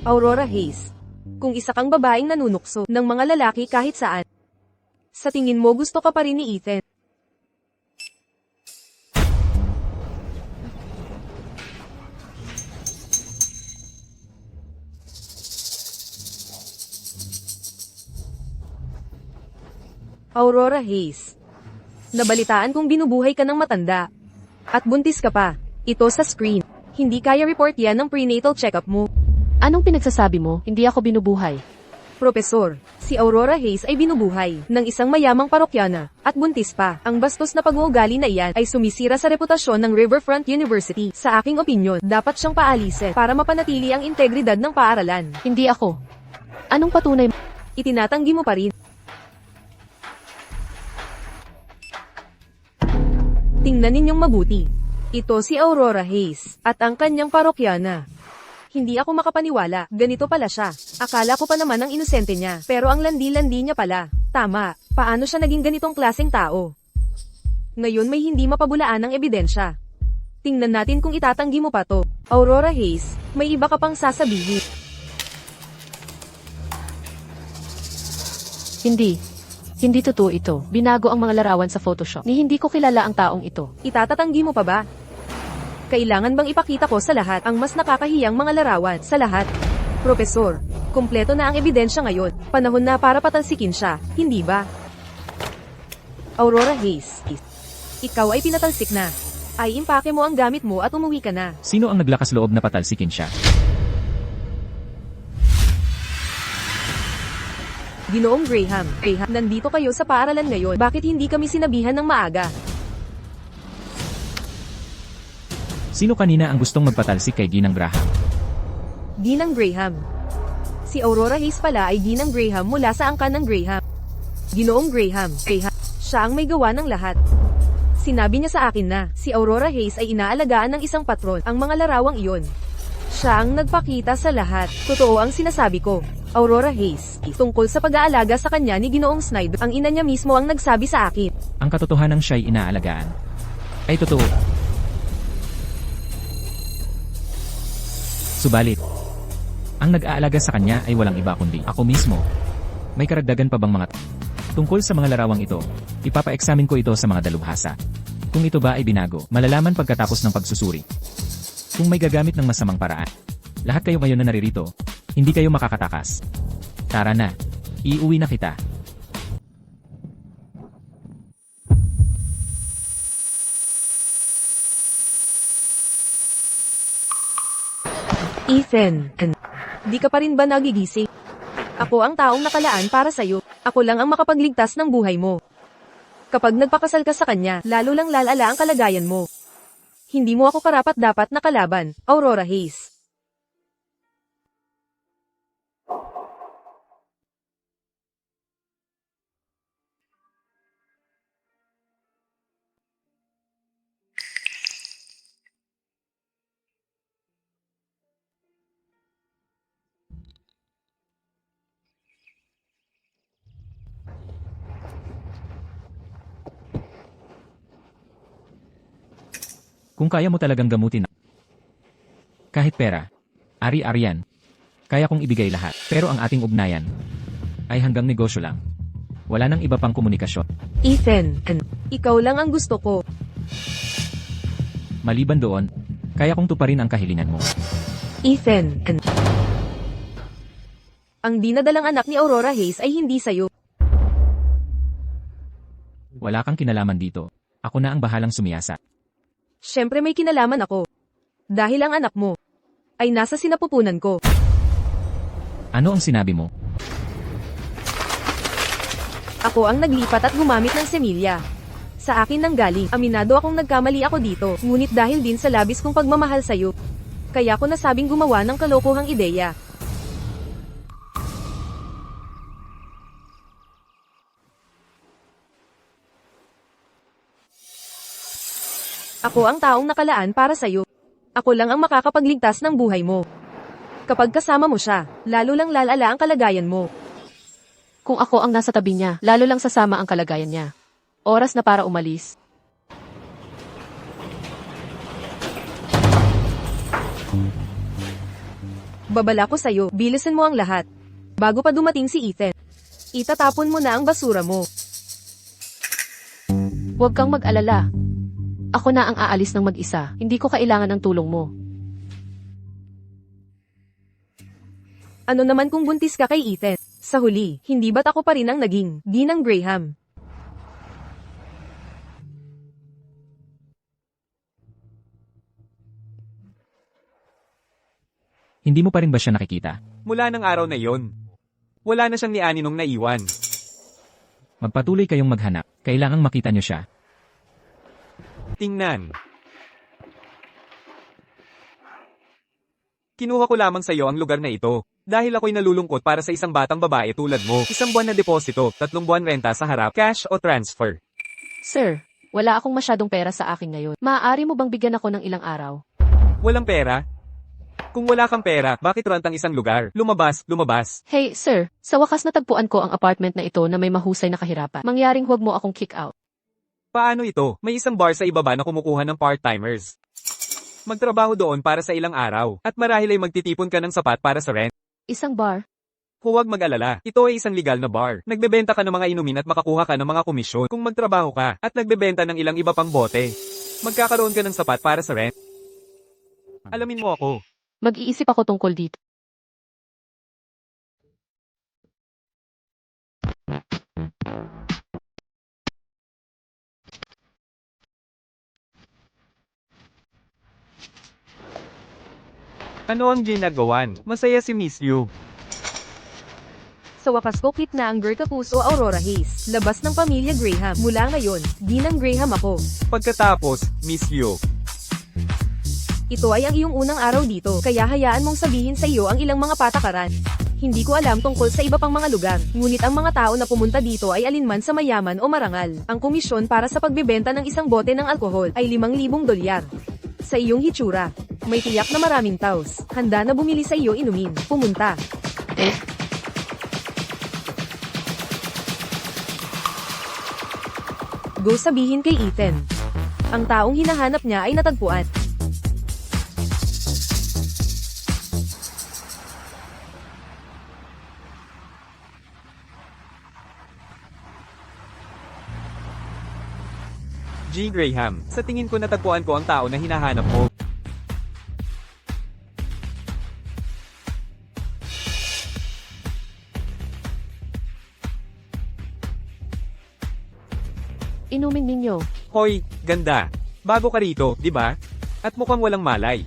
Aurora Hayes. Kung isa kang babaeng nanunukso ng mga lalaki kahit saan, sa tingin mo gusto ka pa rin ni Ethan. Aurora Hayes. Nabalitaan kong binubuhay ka ng matanda. At buntis ka pa. Ito sa screen. Hindi kaya report yan ng prenatal checkup mo. Anong pinagsasabi mo? Hindi ako binubuhay. Profesor, si Aurora Hayes ay binubuhay ng isang mayamang parokyana at buntis pa. Ang bastos na pag-uugali na iyan ay sumisira sa reputasyon ng Riverfront University. Sa aking opinyon, dapat siyang paalisin para mapanatili ang integridad ng paaralan. Hindi ako. Anong patunay mo? Itinatanggi mo pa rin. Tingnan ninyong mabuti. Ito si Aurora Hayes at ang kanyang parokyana. Hindi ako makapaniwala, ganito pala siya. Akala ko pa naman ang inosente niya, pero ang landi-landi niya pala. Tama, paano siya naging ganitong klaseng tao? Ngayon may hindi mapabulaan ng ebidensya. Tingnan natin kung itatanggi mo pa to. Aurora Hayes, may iba ka pang sasabihin. Hindi totoo ito. Binago ang mga larawan sa Photoshop. Ni hindi ko kilala ang taong ito. Itatatanggi mo pa ba? Kailangan bang ipakita ko sa lahat ang mas nakakahiyang mga larawan sa lahat? Profesor, kumpleto na ang ebidensya ngayon. Panahon na para patalsikin siya, hindi ba? Aurora Hayes, ikaw ay pinatalsik na. Ay impake mo ang gamit mo at umuwi ka na. Sino ang naglakas loob na patalsikin siya? Ginoong Graham, nandito kayo sa paaralan ngayon. Bakit hindi kami sinabihan ng maaga? Sino kanina ang gustong magpatalsik kay Ginang Graham? Ginang Graham. Si Aurora Hayes pala ay Ginang Graham mula sa angkan ng Graham. Ginoong Graham, siya ang may gawa ng lahat. Sinabi niya sa akin na si Aurora Hayes ay inaalagaan ng isang patron. Ang mga larawang iyon, siya ang nagpakita sa lahat. Totoo ang sinasabi ko. Aurora Hayes, tungkol sa pag-aalaga sa kanya ni Ginoong Snyder, ang ina niya mismo ang nagsabi sa akin. Ang katotohanan siya'y inaalagaan ay totoo. Subalit, ang nag-aalaga sa kanya ay walang iba kundi ako mismo. May karagdagan pa bang mga tungkol sa mga larawang ito? Ipapa-examine ko ito sa mga dalubhasa. Kung ito ba ay binago, malalaman pagkatapos ng pagsusuri. Kung may gagamit ng masamang paraan, lahat kayo ngayon na naririto, hindi kayo makakatakas. Tara na, iuwi na kita. Ethan, di ka pa rin ba nagigising? Ako ang taong nakalaan para sa'yo. Ako lang ang makapagligtas ng buhay mo. Kapag nagpakasal ka sa kanya, lalo lang lalala ang kalagayan mo. Hindi mo ako karapat-dapat na kalaban, Aurora Hayes. Kung kaya mo talagang gamutin kahit pera, ari-arian, kaya kong ibigay lahat. Pero ang ating ugnayan ay hanggang negosyo lang. Wala nang iba pang komunikasyon. Ethan, ikaw lang ang gusto ko. Maliban doon, kaya kong tuparin ang kahilingan mo. Ethan, ang dinadalang anak ni Aurora Hayes ay hindi sayo. Wala kang kinalaman dito. Ako na ang bahalang sumiyasa. Siyempre may kinalaman ako. Dahil ang anak mo ay nasa sinapupunan ko. Ano ang sinabi mo? Ako ang naglipat at gumamit ng semilya. Sa akin nang galing, aminado akong nagkamali ako dito, ngunit dahil din sa labis kong pagmamahal sa'yo. Kaya ko nasabing gumawa ng kalokohang ideya. Ako ang taong nakalaan para sa'yo. Ako lang ang makakapagligtas ng buhay mo. Kapag kasama mo siya, lalo lang lalala ang kalagayan mo. Kung ako ang nasa tabi niya, lalo lang sasama ang kalagayan niya. Oras na para umalis. Babala ko sa'yo, bilisan mo ang lahat. Bago pa dumating si Ethan. Itatapon mo na ang basura mo. Huwag kang mag-alala. Ako na ang aalis ng mag-isa. Hindi ko kailangan ng tulong mo. Ano naman kung buntis ka kay Ethan? Sa huli, hindi ba't ako pa rin ang naging Ginang Graham? Hindi mo pa rin ba siya nakikita? Mula ng araw na yon, wala na siyang ni Annie nung naiwan. Magpatuloy kayong maghanap. Kailangang makita niyo siya. Tingnan. Kinuha ko lamang sa iyo ang lugar na ito. Dahil ako'y nalulungkot para sa isang batang babae tulad mo. 1 buwan na deposito, 3 buwan renta sa harap, cash o transfer. Sir, wala akong masyadong pera sa akin ngayon. Maaari mo bang bigyan ako ng ilang araw? Walang pera? Kung wala kang pera, bakit rentang isang lugar? Lumabas, lumabas. Hey, sir, sa wakas natagpuan ko ang apartment na ito na may mahusay na kahirapan. Mangyaring huwag mo akong kick out. Paano ito? May isang bar sa ibaba na kumukuha ng part-timers. Magtrabaho doon para sa ilang araw, at marahil ay magtitipon ka ng sapat para sa rent. Isang bar? Huwag mag-alala, ito ay isang legal na bar. Nagbebenta ka ng mga inumin at makakuha ka ng mga komisyon kung magtrabaho ka at nagbebenta ng ilang iba pang bote. Magkakaroon ka ng sapat para sa rent. Alamin mo ako. Mag-iisip ako tungkol dito. Ano ang ginagawan? Masaya si Miss Yu. Sa wakas ko quit na ang girl kapuso Aurora Hayes. Labas ng pamilya Graham. Mula ngayon, Ginang Graham ako. Pagkatapos, Miss Yu. Ito ay ang iyong unang araw dito, kaya hayaan mong sabihin sa iyo ang ilang mga patakaran. Hindi ko alam tungkol sa iba pang mga lugar, ngunit ang mga tao na pumunta dito ay alinman sa mayaman o marangal. Ang komisyon para sa pagbebenta ng isang bote ng alkohol ay $5,000. Sa iyong hitsura, may tiyak na maraming taos. Handa na bumili sa iyo inumin. Pumunta. Go sabihin kay Ethan. Ang taong hinahanap niya ay natagpuan. G. Graham, sa tingin ko natagpuan ko ang tao na hinahanap mo. Inumin ninyo. Hoy, ganda. Bago ka rito, di ba? At mukhang walang malay.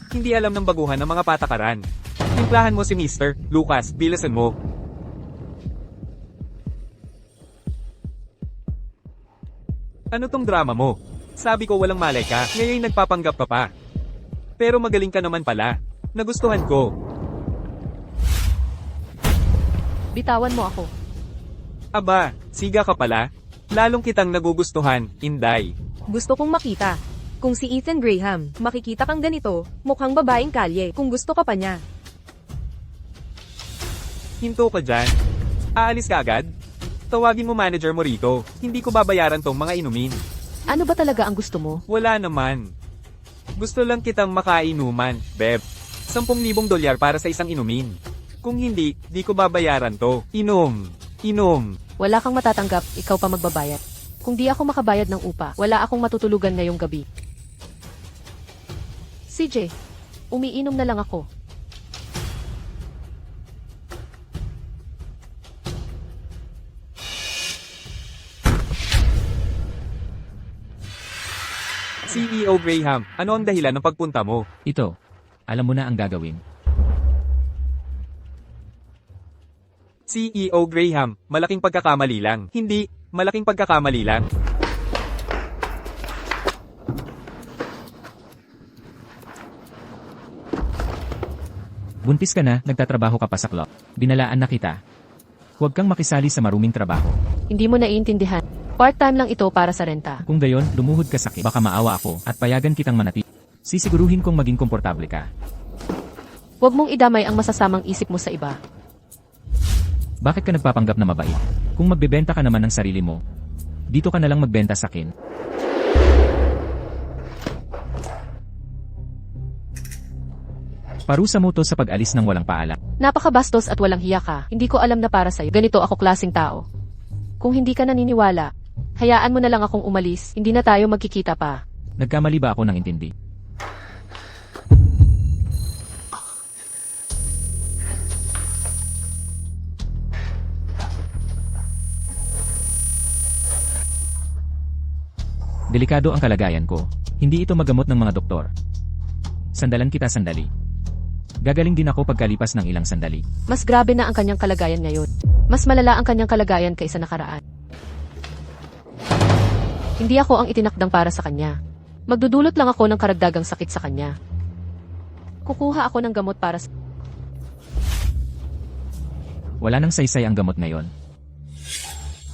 Hindi alam ng baguhan ng mga patakaran. Timplahan mo si Mr. Lucas, bilisan mo. Ano tong drama mo? Sabi ko walang malay ka, ngayon nagpapanggap ka pa. Pero magaling ka naman pala. Nagustuhan ko. Bitawan mo ako. Aba, siga ka pala. Lalong kitang nagugustuhan, Inday. Gusto kong makita. Kung si Ethan Graham, makikita kang ganito, mukhang babaeng kalye, kung gusto ka pa niya. Hinto ka dyan. Aalis ka agad? Tawagin mo manager mo rito. Hindi ko babayaran tong mga inumin. Ano ba talaga ang gusto mo? Wala naman. Gusto lang kitang makainuman, Beb. 10,000 dolyar para sa isang inumin. Kung hindi, di ko babayaran to. Inom. Inom. Wala kang matatanggap, ikaw pa magbabayad. Kung di ako makabayad ng upa, wala akong matutulugan ngayong gabi. CJ, umiinom na lang ako. CEO Graham, ano ang dahilan ng pagpunta mo? Ito. Alam mo na ang gagawin. CEO Graham, malaking pagkakamali lang. Hindi, malaking pagkakamali lang. Buntis ka na, nagtatrabaho ka pa sa club. Binalaan na kita. Huwag kang makisali sa maruming trabaho. Hindi mo naiintindihan. Part-time lang ito para sa renta. Kung gayon, lumuhod ka sakit. Baka maawa ako at payagan kitang manatili. Sisiguruhin kong maging komportable ka. Huwag mong idamay ang masasamang isip mo sa iba. Bakit ka nagpapanggap na mabait? Kung magbebenta ka naman ng sarili mo, dito ka na lang magbenta sa akin. Parusa mo to sa pag-alis ng walang paalam. Napakabastos at walang hiya ka. Hindi ko alam na para sa'yo. Ganito ako klaseng tao. Kung hindi ka naniniwala, hayaan mo na lang akong umalis. Hindi na tayo magkikita pa. Nagkamali ba ako ng intindi? Delikado ang kalagayan ko. Hindi ito magamot ng mga doktor. Sandalan kita sandali. Gagaling din ako pagkalipas ng ilang sandali. Mas grabe na ang kanyang kalagayan ngayon. Mas malala ang kanyang kalagayan kaysa nakaraan. Hindi ako ang itinakdang para sa kanya. Magdudulot lang ako ng karagdagang sakit sa kanya. Kukuha ako ng gamot para sa... Wala nang saysay ang gamot ngayon.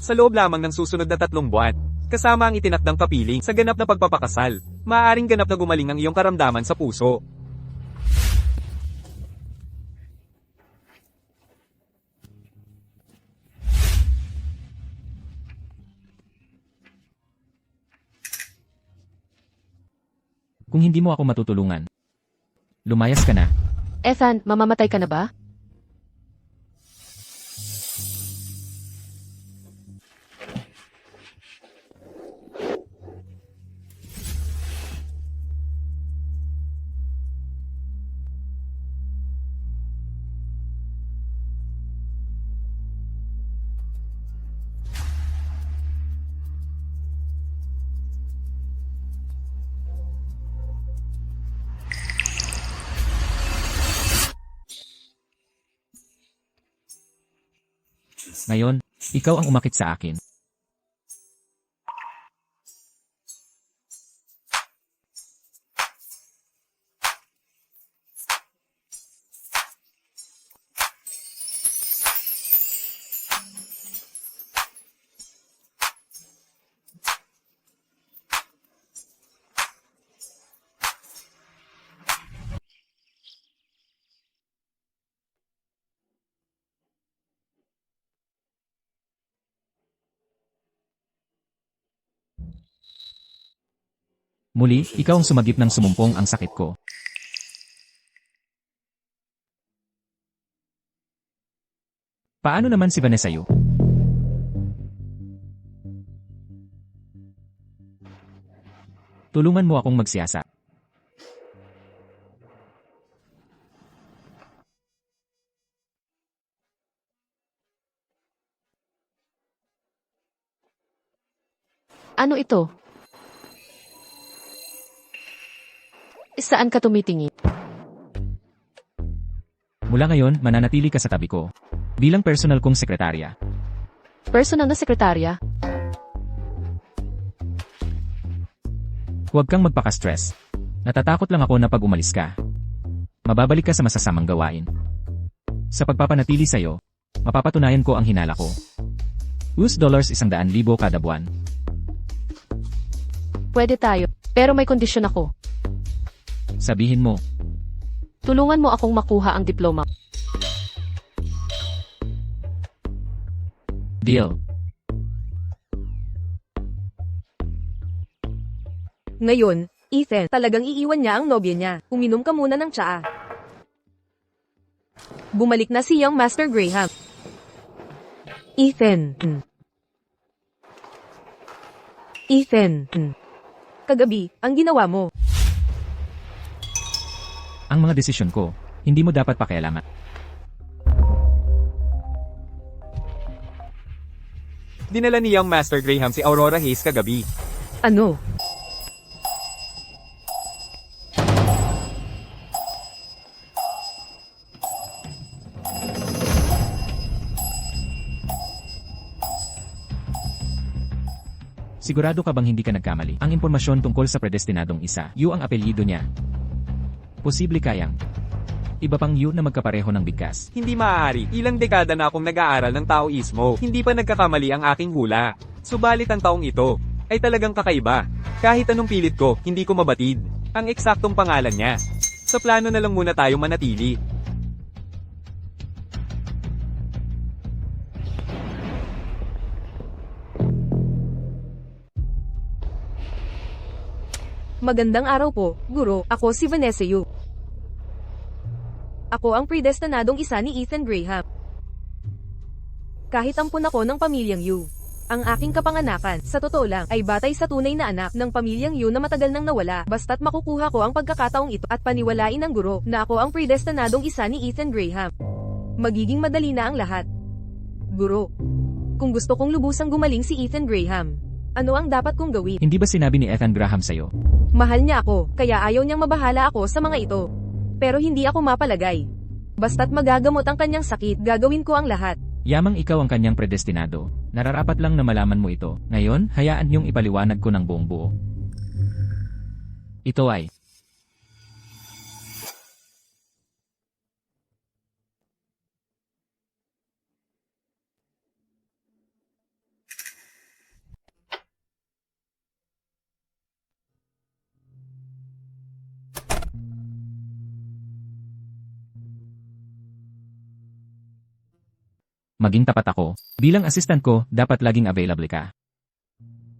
Sa loob lamang ng susunod na 3 buwan, kasama ang itinakdang kapiling sa ganap na pagpapakasal, maaaring ganap na gumaling ang iyong karamdaman sa puso. Kung hindi mo ako matutulungan, lumayas ka na. Ethan, mamamatay ka na ba? Ngayon, ikaw ang umakit sa akin. Muli, ikaw ang sumagip ng sumumpong ang sakit ko. Paano naman si Vanessa Yu? Tulungan mo akong magsiyasa. Ano ito? Saan ka tumitingin? Mula ngayon, mananatili ka sa tabi ko. Bilang personal kong sekretarya. Personal na sekretarya? Huwag kang magpaka-stress. Natatakot lang ako na pag umalis ka, mababalik ka sa masasamang gawain. Sa pagpapanatili sa'yo, mapapatunayan ko ang hinala ko. $100,000 kada buwan. Pwede tayo, pero may kondisyon ako. Sabihin mo, Tulungan mo akong makuha ang diploma. deal. Ngayon, Ethan, talagang iiwan niya ang nobya niya. Uminom ka muna ng tsaa. Bumalik na si Young Master Graham. Ethan. Ethan. Kagabi, ang ginawa mo. Ang mga desisyon ko, hindi mo dapat pakialaman. Dinala ni Young Master Graham si Aurora Hayes kagabi. Ano? Sigurado ka bang hindi ka nagkamali? Ang impormasyon tungkol sa predestinadong isa, Yu ang apelyido niya. Posible kayang iba pang Yu na magkapareho ng bigkas. Hindi maaari. Ilang dekada na akong nag-aaral ng Taoismo. Hindi pa nagkakamali ang aking hula. Subalit ang taong ito ay talagang kakaiba. Kahit anong pilit ko, hindi ko mabatid ang eksaktong pangalan niya. Sa plano na lang muna tayong manatili. Magandang araw po, Guro. Ako si Vanessa Yu. Ako ang predestinadong isa ni Ethan Graham. Kahit ampun ako ng pamilyang Yu. Ang aking kapanganakan, sa totoo lang, ay batay sa tunay na anak ng pamilyang Yu na matagal nang nawala, basta't makukuha ko ang pagkakataong ito at paniwalain ng guro na ako ang predestinadong isa ni Ethan Graham. Magiging madali na ang lahat. Guro, kung gusto kong lubusang gumaling si Ethan Graham, ano ang dapat kong gawin? Hindi ba sinabi ni Ethan Graham sa'yo? Mahal niya ako, kaya ayaw niyang mabahala ako sa mga ito. Pero hindi ako mapalagay. Basta't magagamot ang kanyang sakit, gagawin ko ang lahat. Yamang ikaw ang kanyang predestinado. Nararapat lang na malaman mo ito. Ngayon, hayaan niyong ipaliwanag ko ng buong buo. Ito ay maging tapat ako. Bilang assistant ko, dapat laging available ka.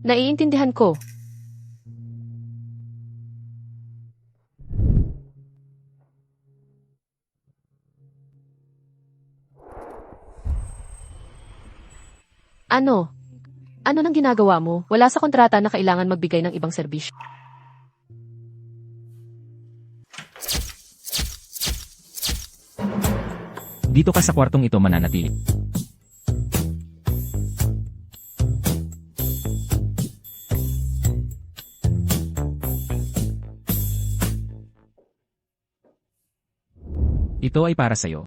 Naiintindihan ko. Ano? Ano nang ginagawa mo? Wala sa kontrata na kailangan magbigay ng ibang serbisyo. Dito ka sa kwartong ito mananatili. Ito ay para sa'yo.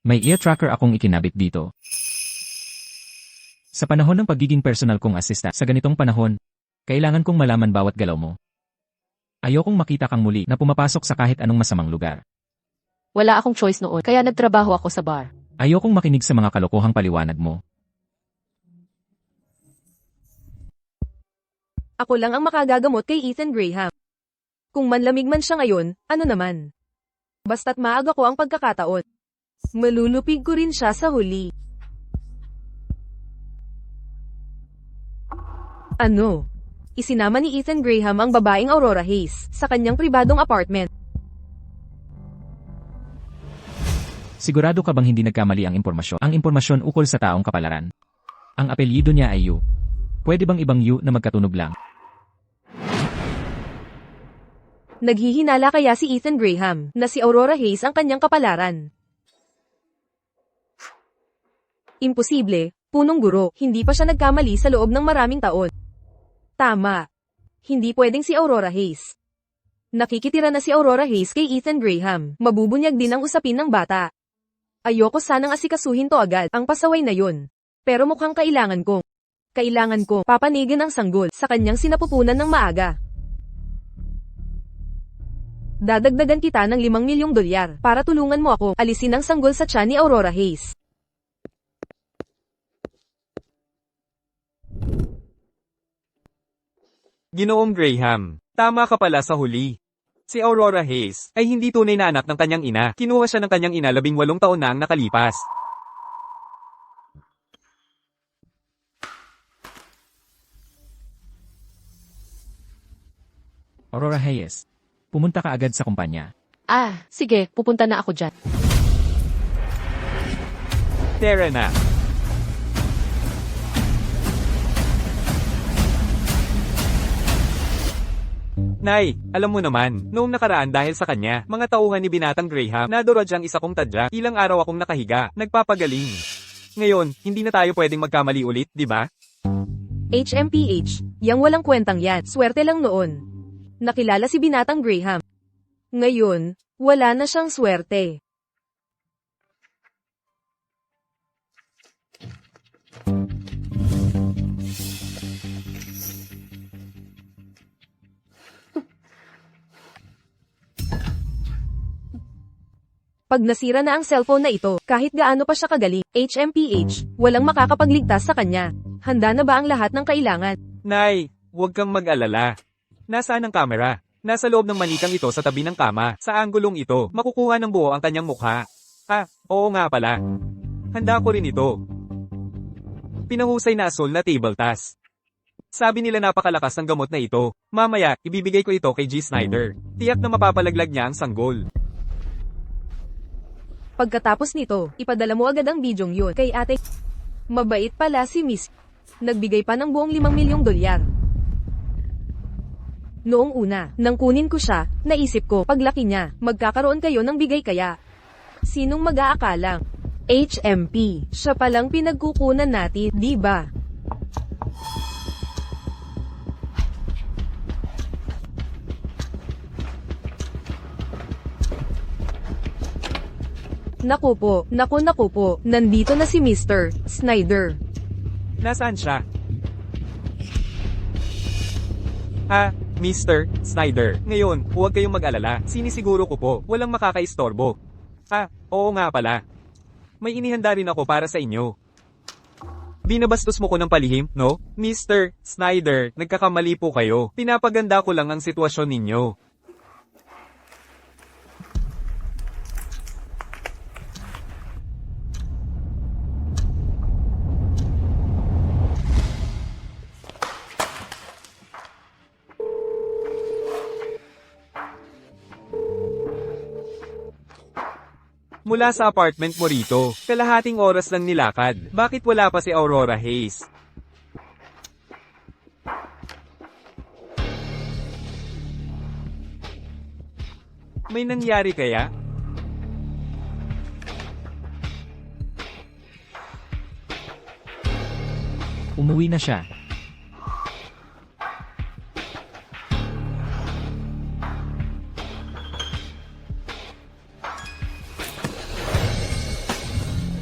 May ear tracker akong ikinabit dito. Sa panahon ng pagiging personal kong assistant, sa ganitong panahon, kailangan kong malaman bawat galaw mo. Ayokong makita kang muli na pumapasok sa kahit anong masamang lugar. Wala akong choice noon, kaya nagtrabaho ako sa bar. Ayokong makinig sa mga kalokohang paliwanag mo. Ako lang ang makagagamot kay Ethan Graham. Kung manlamig man siya ngayon, ano naman? Basta't maaga ko ang pagkakataon. Malulupig ko rin siya sa huli. Ano? Isinama ni Ethan Graham ang babaeng Aurora Hayes sa kanyang pribadong apartment. Sigurado ka bang hindi nagkamali ang impormasyon? Ang impormasyon ukol sa taong kapalaran. Ang apelyido niya ay Yu. Pwede bang ibang Yu na magkatunog lang? Naghihinala kaya si Ethan Graham na si Aurora Hayes ang kanyang kapalaran? Imposible, punong guro, hindi pa siya nagkamali sa loob ng maraming taon. Tama. Hindi pwedeng si Aurora Hayes. Nakikitira na si Aurora Hayes kay Ethan Graham. Mabubunyag din ang usapin ng bata. Ayoko sanang asikasuhin to agad, ang pasaway na yun. Pero mukhang kailangan ko papanigin ang sanggol sa kanyang sinapupunan ng maaga. Dadagdagan kita ng $5 milyong para tulungan mo ako alisin ang sanggol sa tiyan ni Aurora Hayes. Ginoong Graham, tama ka pala sa huli. Si Aurora Hayes ay hindi tunay na anak ng kanyang ina. Kinuha siya ng kanyang ina 18 taon na ang nakalipas. Aurora Hayes. Pumunta ka agad sa kumpanya. Sige, pupunta na ako dyan. Tara na. Nay, alam mo naman, noong nakaraan dahil sa kanya, mga tauhan ni Binatang Graham, nadurad siyang isa kong tadya, ilang araw akong nakahiga, nagpapagaling. Ngayon, hindi na tayo pwedeng magkamali ulit, di ba? HMPH, yang walang kwentang yan, swerte lang noon. Nakilala si Binatang Graham. Ngayon, wala na siyang swerte. Pag nasira na ang cellphone na ito, kahit gaano pa siya kagaling, HMPH, walang makakapagligtas sa kanya. Handa na ba ang lahat ng kailangan? Nay, huwag kang mag-alala. Nasaan ang kamera? Nasa loob ng manikang ito sa tabi ng kama, sa anggulong ito, makukuha ng buo ang kanyang mukha. Oo nga pala. Handa ko rin ito. Pinahusay na asul na table task. Sabi nila napakalakas ng gamot na ito. Mamaya, ibibigay ko ito kay G. Snyder. Tiyak na mapapalaglag niya ang sanggol. Pagkatapos nito, ipadala mo agad ang bidyong yun kay ate. Mabait pala si Miss. Nagbigay pa ng buong 5 milyong dolyar. Noong una, nang kunin ko siya, naisip ko, paglaki niya, magkakaroon kayo ng bigay kaya. Sinong mag-aakalang? HMP, siya palang pinagkukunan natin, di ba? Naku po, nandito na si Mr. Snyder. Nasaan siya? Mr. Snyder. Ngayon, huwag kayong mag-alala. Sinisiguro ko po, walang makakaistorbo. Oo nga pala. May inihanda rin ako para sa inyo. Binabastos mo ko ng palihim, no? Mr. Snyder, nagkakamali po kayo. Pinapaganda ko lang ang sitwasyon ninyo. Mula sa apartment mo rito, kalahating oras lang nilakad. Bakit wala pa si Aurora Hayes? May nangyari kaya? Umuwi na siya.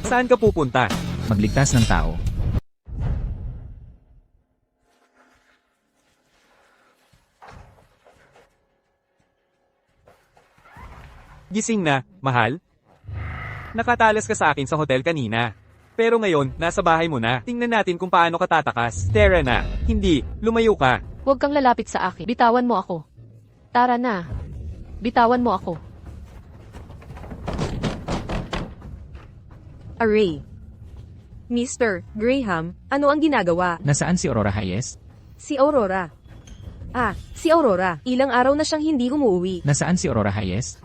Saan ka pupunta? Magligtas ng tao. Gising na, mahal? Nakatalas ka sa akin sa hotel kanina. Pero ngayon, nasa bahay mo na. Tingnan natin kung paano ka tatakas. Tara na. Hindi, lumayo ka. Huwag kang lalapit sa akin. Bitawan mo ako. Tara na. Bitawan mo ako. Array. Mr. Graham, ano ang ginagawa? Nasaan si Aurora Hayes? Si Aurora. Si Aurora. Ilang araw na siyang hindi umuwi. Nasaan si Aurora Hayes?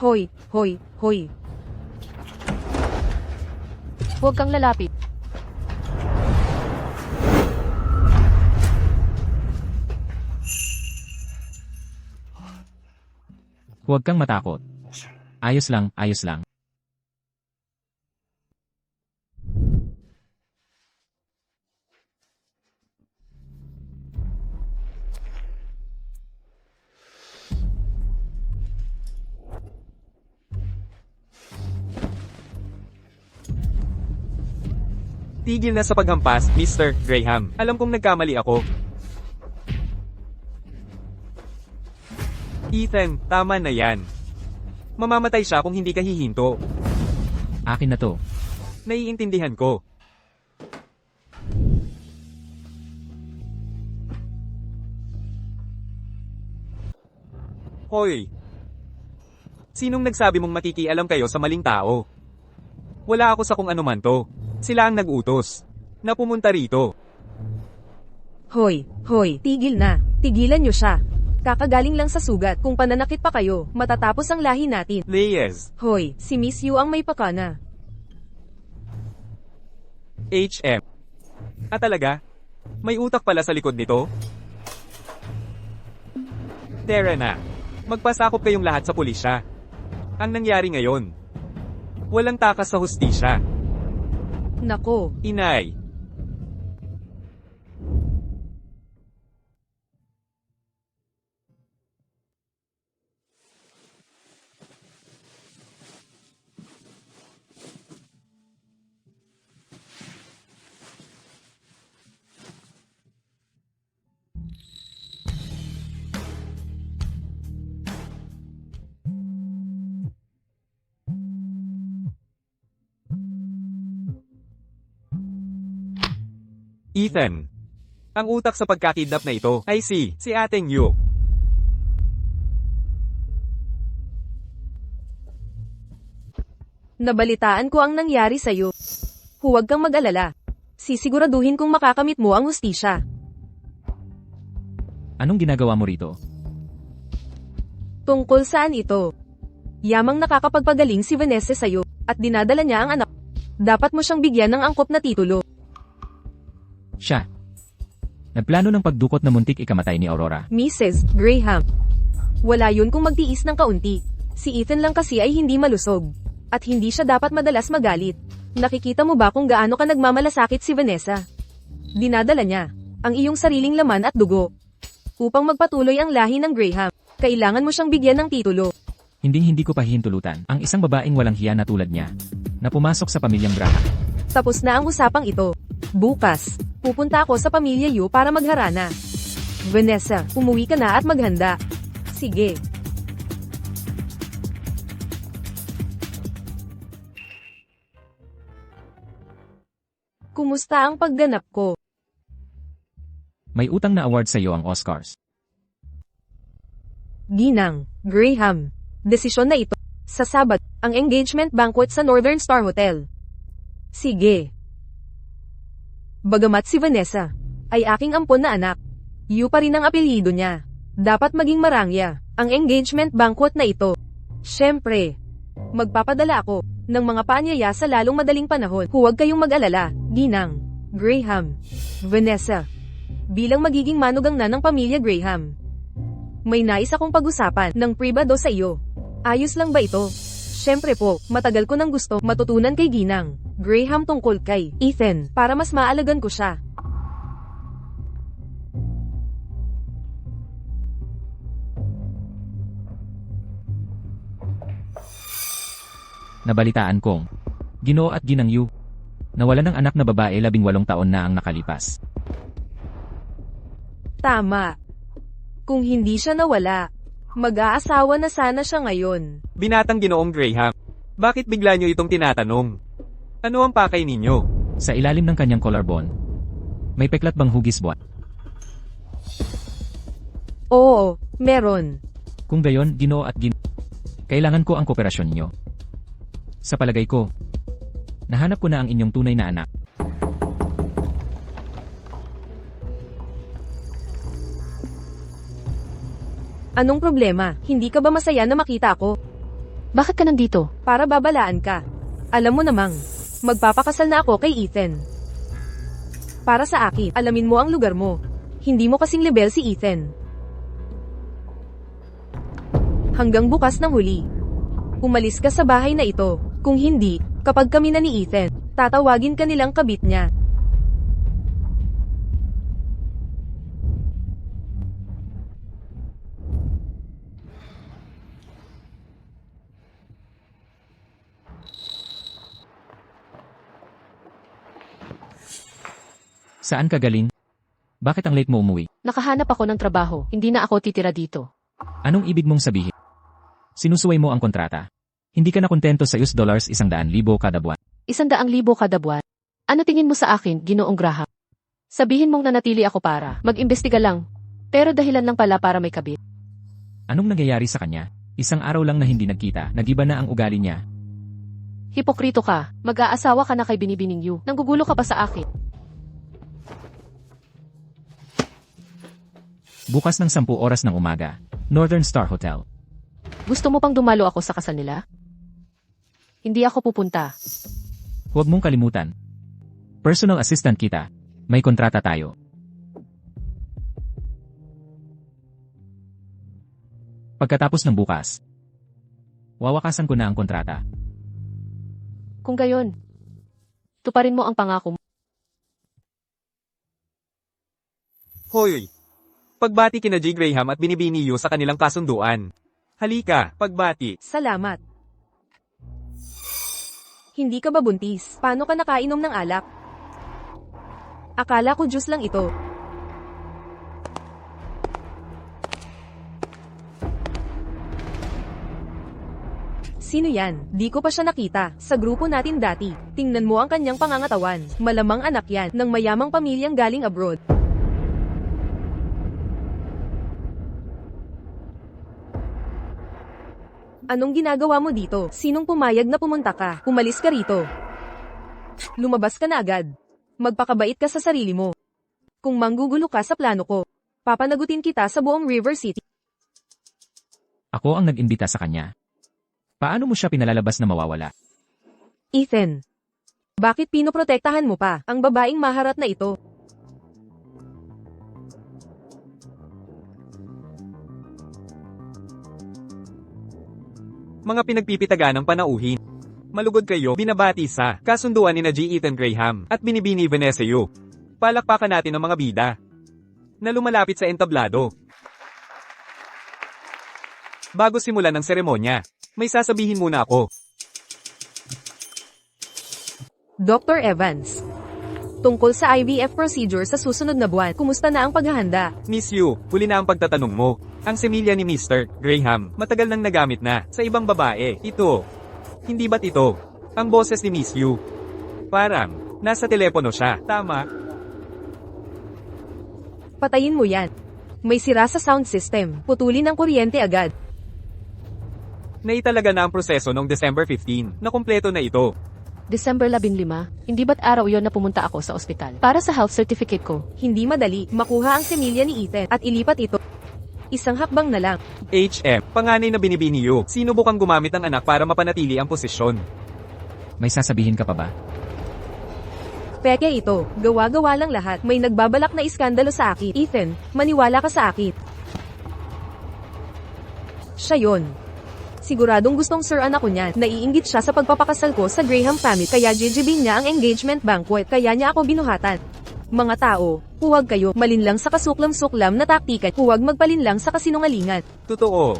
Hoy. Huwag kang lalapit. Huwag kang matakot. Ayos lang, ayos lang. Tigil na sa paghampas, Mr. Graham. Alam kong nagkamali ako. Ethan, tama na yan. Mamamatay siya kung hindi ka hihinto. Akin na to. Naiintindihan ko. Hoy! Sinong nagsabi mong makikialam kayo sa maling tao? Wala ako sa kung ano man to. Sila ang nag-utos na pumunta rito. Hoy, tigil na. Tigilan nyo siya. Kakagaling lang sa sugat. Kung pananakit pa kayo, matatapos ang lahi natin. Reyes, Hoy, si Miss Yu ang may pakana. HM. Talaga? May utak pala sa likod nito? Tara na. Magpasakop kayong lahat sa pulisya. Ang nangyari ngayon, walang takas sa hustisya. Nako, Inay. Ethan. Ang utak sa pagkakidnap na ito ay si Ating Yu. nabalitaan ko ang nangyari sa'yo. Huwag kang mag-alala. Sisiguraduhin kong makakamit mo ang hustisya. Anong ginagawa mo rito? Tungkol saan ito? Yamang nakakapagpagaling si Vanessa sa'yo, at dinadala niya ang anak. Dapat mo siyang bigyan ng angkop na titulo. Siya. Nagplano ng pagdukot na muntik ikamatay ni Aurora. Mrs. Graham. Wala yun kung magtiis ng kaunti. Si Ethan lang kasi ay hindi malusog. At hindi siya dapat madalas magalit. Nakikita mo ba kung gaano ka nagmamalasakit si Vanessa? Dinadala niya ang iyong sariling laman at dugo. Upang magpatuloy ang lahi ng Graham, kailangan mo siyang bigyan ng titulo. Hindi ko pahihintulutan ang isang babaeng walang hiya na tulad niya, na pumasok sa pamilyang Graham. Tapos na ang usapang ito. Bukas, pupunta ako sa pamilya Yu para magharana. Vanessa, umuwi ka na at maghanda. Sige. Kumusta ang pagganap ko? May utang na award sa iyo ang Oscars. Ginang, Graham. Desisyon na ito. Sa Sabat, ang engagement banquet sa Northern Star Hotel. Sige. Bagamat si Vanessa ay aking ampon na anak, Yu pa rin ang apelyido niya. Dapat maging marangya ang engagement banquet na ito. Siyempre, magpapadala ako ng mga paanyaya sa lalong madaling panahon. Huwag kayong mag-alala, Ginang, Graham, Vanessa. Bilang magiging manugang na ng pamilya Graham, may nais akong pag-usapan ng pribado sa iyo. Ayos lang ba ito? Siyempre po, matagal ko nang gusto matutunan kay Ginang Graham tungkol kay Ethan para mas maalagan ko siya. Nabalitaan kong Ginoo at Ginang Yu nawalan ng anak na babae 18 taon na ang nakalipas. Tama. Kung hindi siya nawala, mag-aasawa na sana siya ngayon. Binatang Ginoong Graham. Bakit bigla nyo itong tinatanong? Ano ang pakay ninyo? Sa ilalim ng kanyang collarbone, may peklat bang hugis buwan? Oo, meron. Kung gayon, Ginoo at kailangan ko ang kooperasyon niyo. Sa palagay ko, nahanap ko na ang inyong tunay na anak. Anong problema? Hindi ka ba masaya na makita ako? Bakit ka nandito? Para babalaan ka. Alam mo namang, magpapakasal na ako kay Ethan. Para sa akin, alamin mo ang lugar mo. Hindi mo kasing lebel si Ethan. Hanggang bukas ng huli. Umalis ka sa bahay na ito. Kung hindi, kapag kami na ni Ethan, tatawagin ka nilang kabit niya. Saan ka galing? Bakit ang late mo umuwi? Nakahanap ako ng trabaho, hindi na ako titira dito. Anong ibig mong sabihin? Sinusuway mo ang kontrata. Hindi ka na kontento sa $100,000 kada buwan. 100,000 kada buwan. Ano tingin mo sa akin, Ginoong Graham? Sabihin mong nanatili ako para mag-imbestiga lang. Pero dahilan lang pala para may kabit. Anong nangyayari sa kanya? Isang araw lang na hindi nagkita, nagiba na ang ugali niya. Hipokrito ka, mag-aasawa ka na kay Binibining Yu. Nanggugulo ka pa sa akin. Bukas ng 10 oras ng umaga, Northern Star Hotel. Gusto mo pang dumalo ako sa kasal nila? Hindi ako pupunta. Huwag mong kalimutan. Personal assistant kita. May kontrata tayo. Pagkatapos ng bukas, wawakasan ko na ang kontrata. Kung gayon, tuparin mo ang pangako mo. Hoy! Pagbati kina G. Graham at Binibini Yu sa kanilang kasunduan. Halika, pagbati. Salamat. Hindi ka ba buntis? Paano ka nakainom ng alak? Akala ko juice lang ito. Sino yan? Di ko pa siya nakita. Sa grupo natin dati. Tingnan mo ang kanyang pangangatawan. Malamang anak yan ng mayamang pamilyang galing abroad. Anong ginagawa mo dito? Sinong pumayag na pumunta ka? Umalis ka rito. Lumabas ka na agad. Magpakabait ka sa sarili mo. Kung manggugulo ka sa plano ko, papanagutin kita sa buong River City. Ako ang nag-imbita sa kanya. Paano mo siya pinalalabas na mawawala? Ethan, bakit pinoprotektahan mo pa ang babaeng maharat na ito? Mga pinagpipitaga ng panauhin. Malugod kayo, binabati sa kasunduan ni na G. Ethan Graham at Binibini Vanessa Yu. Palakpakan natin ang mga bida na lumalapit sa entablado. Bago simulan ang seremonya, may sasabihin muna ako. Dr. Evans, tungkol sa IVF procedure sa susunod na buwan, kumusta na ang paghahanda? Miss Yu, huli na ang pagtatanong mo. Ang semilya ni Mr. Graham, matagal nang nagamit na sa ibang babae. Ito. Hindi ba't ito? Ang boses ni Miss Yu. Parang, nasa telepono siya. Tama? Patayin mo yan. May sira sa sound system. Putulin ang kuryente agad. Naitalaga na ang proseso noong December 15, na kumpleto na ito. December 15, hindi ba't araw yon na pumunta ako sa ospital para sa health certificate ko? Hindi madali makuha ang semilya ni Ethan at ilipat ito. Isang hakbang na lang. HM, panganay na Binibini Yu. Sinubukang gumamit ang anak para mapanatili ang posisyon. May sasabihin ka pa ba? Peke ito. Gawa-gawa lang lahat. May nagbabalak na iskandalo sa akin. Ethan, maniwala ka sa akin. Siya yon. Siguradong gustong sir anak ko niyan. Naiinggit siya sa pagpapakasal ko sa Graham family kaya jijibin niya ang engagement banquet kaya niya ako binuhatan. Mga tao, huwag kayo malinlang sa kasuklam-suklam na taktika, huwag magpalinlang sa kasinungalingan. Totoo.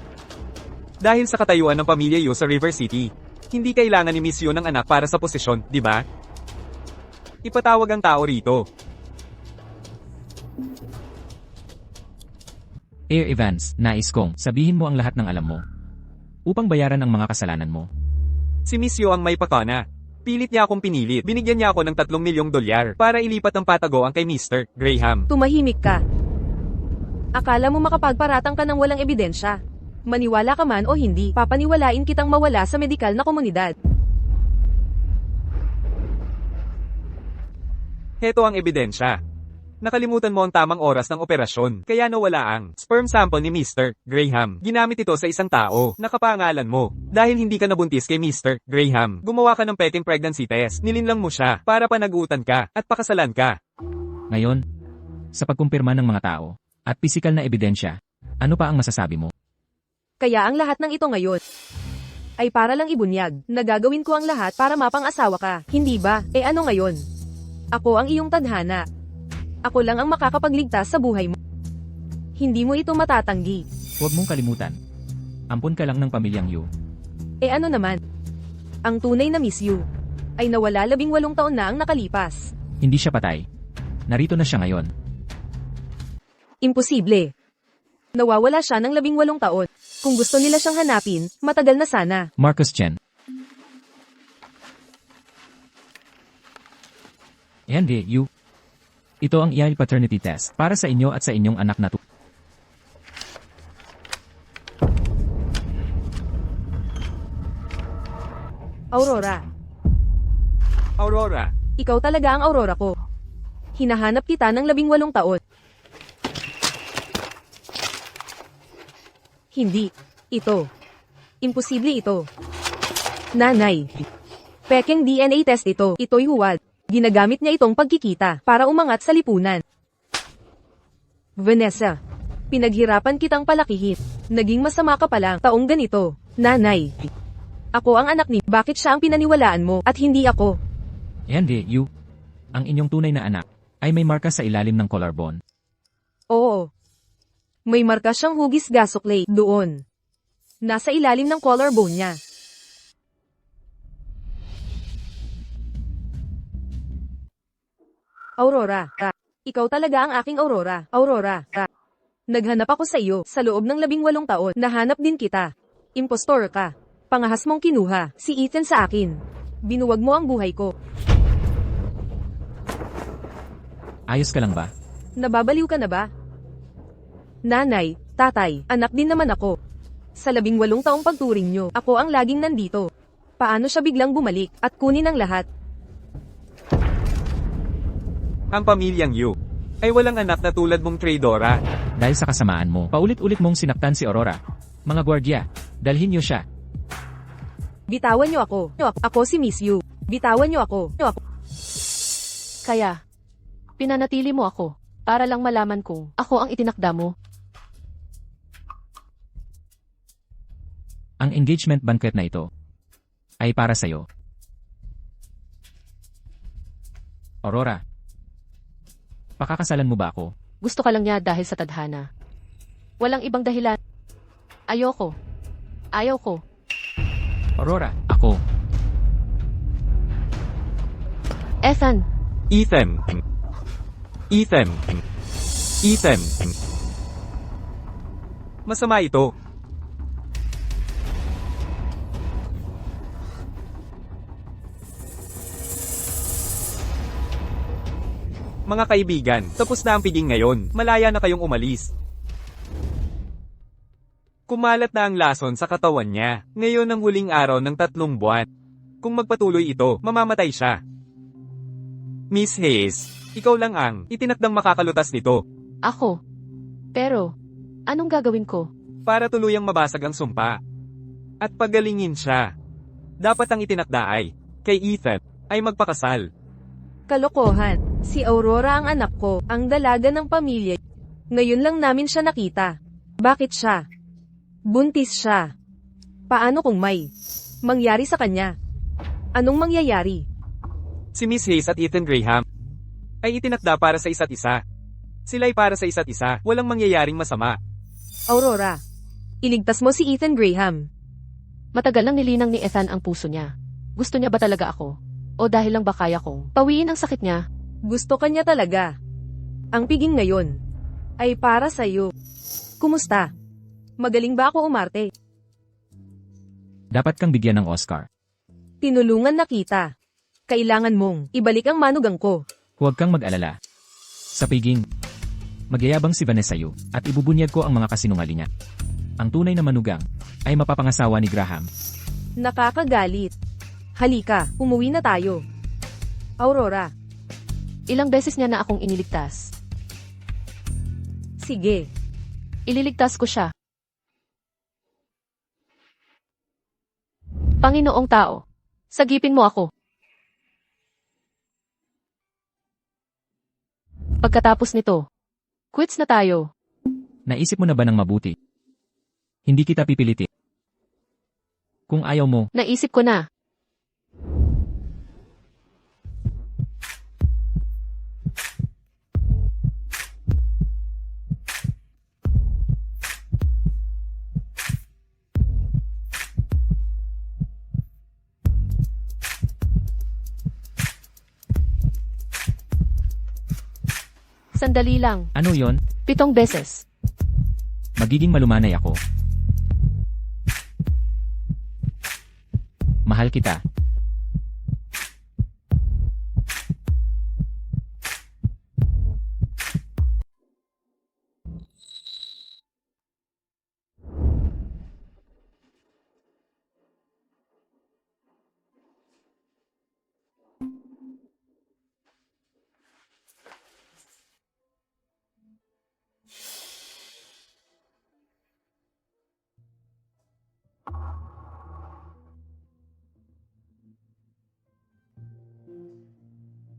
Dahil sa katayuan ng pamilya Yu sa River City, hindi kailangan ni Miss Yu ng anak para sa posisyon, di ba? Ipatawag ang tao rito. Air Evans, nais kong sabihin mo ang lahat ng alam mo. Upang bayaran ang mga kasalanan mo. Si Miss Yu ang may pakana. Pilit niya akong pinilit. Binigyan niya ako ng $3 milyong para ilipat ang patago ang kay Mr. Graham. Tumahimik ka. Akala mo makapagparatang ka ng walang ebidensya. Maniwala ka man o hindi, papaniwalain kitang mawala sa medikal na komunidad. Heto ang ebidensya. Nakalimutan mo ang tamang oras ng operasyon, kaya nawala ang sperm sample ni Mr. Graham. Ginamit ito sa isang tao, nakapangalan mo. Dahil hindi ka nabuntis kay Mr. Graham, gumawa ka ng peking pregnancy test. Nilinlang mo siya para panagutan ka at pakasalan ka. Ngayon, sa pagkumpirma ng mga tao, at pisikal na ebidensya, ano pa ang masasabi mo? Kaya ang lahat ng ito ngayon ay para lang ibunyag. Nagagawin ko ang lahat para mapang-asawa ka. Hindi ba? E ano ngayon? Ako ang iyong tadhana. Ako lang ang makakapagligtas sa buhay mo. Hindi mo ito matatanggi. Huwag mong kalimutan. Ampun ka lang ng pamilyang Yu. E ano naman? Ang tunay na Miss Yu ay nawala 18 taon na ang nakalipas. Hindi siya patay. Narito na siya ngayon. Imposible. Nawawala siya ng 18 taon. Kung gusto nila siyang hanapin, matagal na sana. Marcus Chen. Hindi, you. Ito ang EI paternity test para sa inyo at sa inyong anak na Aurora, Aurora, ikaw talaga ang Aurora ko. Hinahanap kita ng 18 taon. Hindi. Ito. Imposible ito. Nanay. Pekeng DNA test ito. Ito'y huwad. Ginagamit niya itong pagkikita para umangat sa lipunan. Vanessa. Pinaghirapan kitang palakihin. Naging masama ka palang taong ganito. Nanay. Ako ang anak ni. Bakit siya ang pinaniwalaan mo at hindi ako? Hindi, you. Ang inyong tunay na anak ay may marka sa ilalim ng collarbone. Oo. May marka siyang hugis gasoklay doon. Nasa ilalim ng collarbone niya. Aurora. Ikaw talaga ang aking Aurora. Aurora. Naghanap ako sa iyo sa loob ng 18 taon. Nahanap din kita. Impostor ka. Pangahas mong kinuha si Ethan sa akin. Binuwag mo ang buhay ko. Ayos ka lang ba? Nababaliw ka na ba? Nanay, tatay, anak din naman ako. Sa 18 taong pagturing nyo, ako ang laging nandito. Paano siya biglang bumalik at kunin ang lahat? ang pamilyang Yu ay walang anak na tulad mong Tradora. Dahil sa kasamaan mo, paulit-ulit mong sinaktan si Aurora. Mga gwardiya, dalhin niyo siya. Bitawan nyo ako. Ako si Miss Yu. Bitawan nyo ako. Kaya, pinanatili mo ako para lang malaman kung ako ang itinakda mo. Ang engagement banquet na ito ay para sa'yo. Aurora, pakakasalan mo ba ako? Gusto ka lang niya dahil sa tadhana. Walang ibang dahilan. Ayoko. Ayaw ko. Aurora, ako. Ethan, Ethan. Ethan. Ethan. Masama ito. Mga kaibigan, tapos na ang piging ngayon. Malaya na kayong umalis. Kumalat na ang lason sa katawan niya. Ngayon ang huling araw ng 3 buwan. Kung magpatuloy ito, mamamatay siya. Miss Hayes, ikaw lang ang itinakdang makakalutas nito. ako. Pero, anong gagawin ko? Para tuluyang mabasag ang sumpa. At pagalingin siya. Dapat ang itinakda ay, kay Ethan, ay magpakasal. Kalokohan. Si Aurora ang anak ko, ang dalaga ng pamilya. Ngayon lang namin siya nakita. Bakit siya? Buntis siya. Paano kung may mangyari sa kanya? Anong mangyayari? Si Miss Hayes at Ethan Graham ay itinakda para sa isa't isa. Sila'y para sa isa't isa, walang mangyayaring masama. Aurora. Iligtas mo si Ethan Graham. Matagal nang nilinang ni Ethan ang puso niya. Gusto niya ba talaga ako? O dahil lang ba kaya kong pawiin ang sakit niya? Gusto kanya talaga. Ang piging ngayon ay para sa iyo. Kumusta? Magaling ba ako umarte? Dapat kang bigyan ng Oscar. Tinulungan na kita. Kailangan mong ibalik ang manugang ko. Huwag kang mag-alala. Sa piging, magyayabang si Vanessa Yu at ibubunyag ko ang mga kasinungalingan. Ang tunay na manugang ay mapapangasawa ni Graham. Nakakagalit. Halika, umuwi na tayo. Aurora, Ilang beses niya na akong iniligtas. sige. Ililigtas ko siya. Panginoong tao, sagipin mo ako. Pagkatapos nito, quits na tayo. Naisip mo na ba ng mabuti? Hindi kita pipilitin. Kung ayaw mo, Naisip ko na. Sandali lang. ano yon? 7 beses. Magiging malumanay ako. Mahal kita.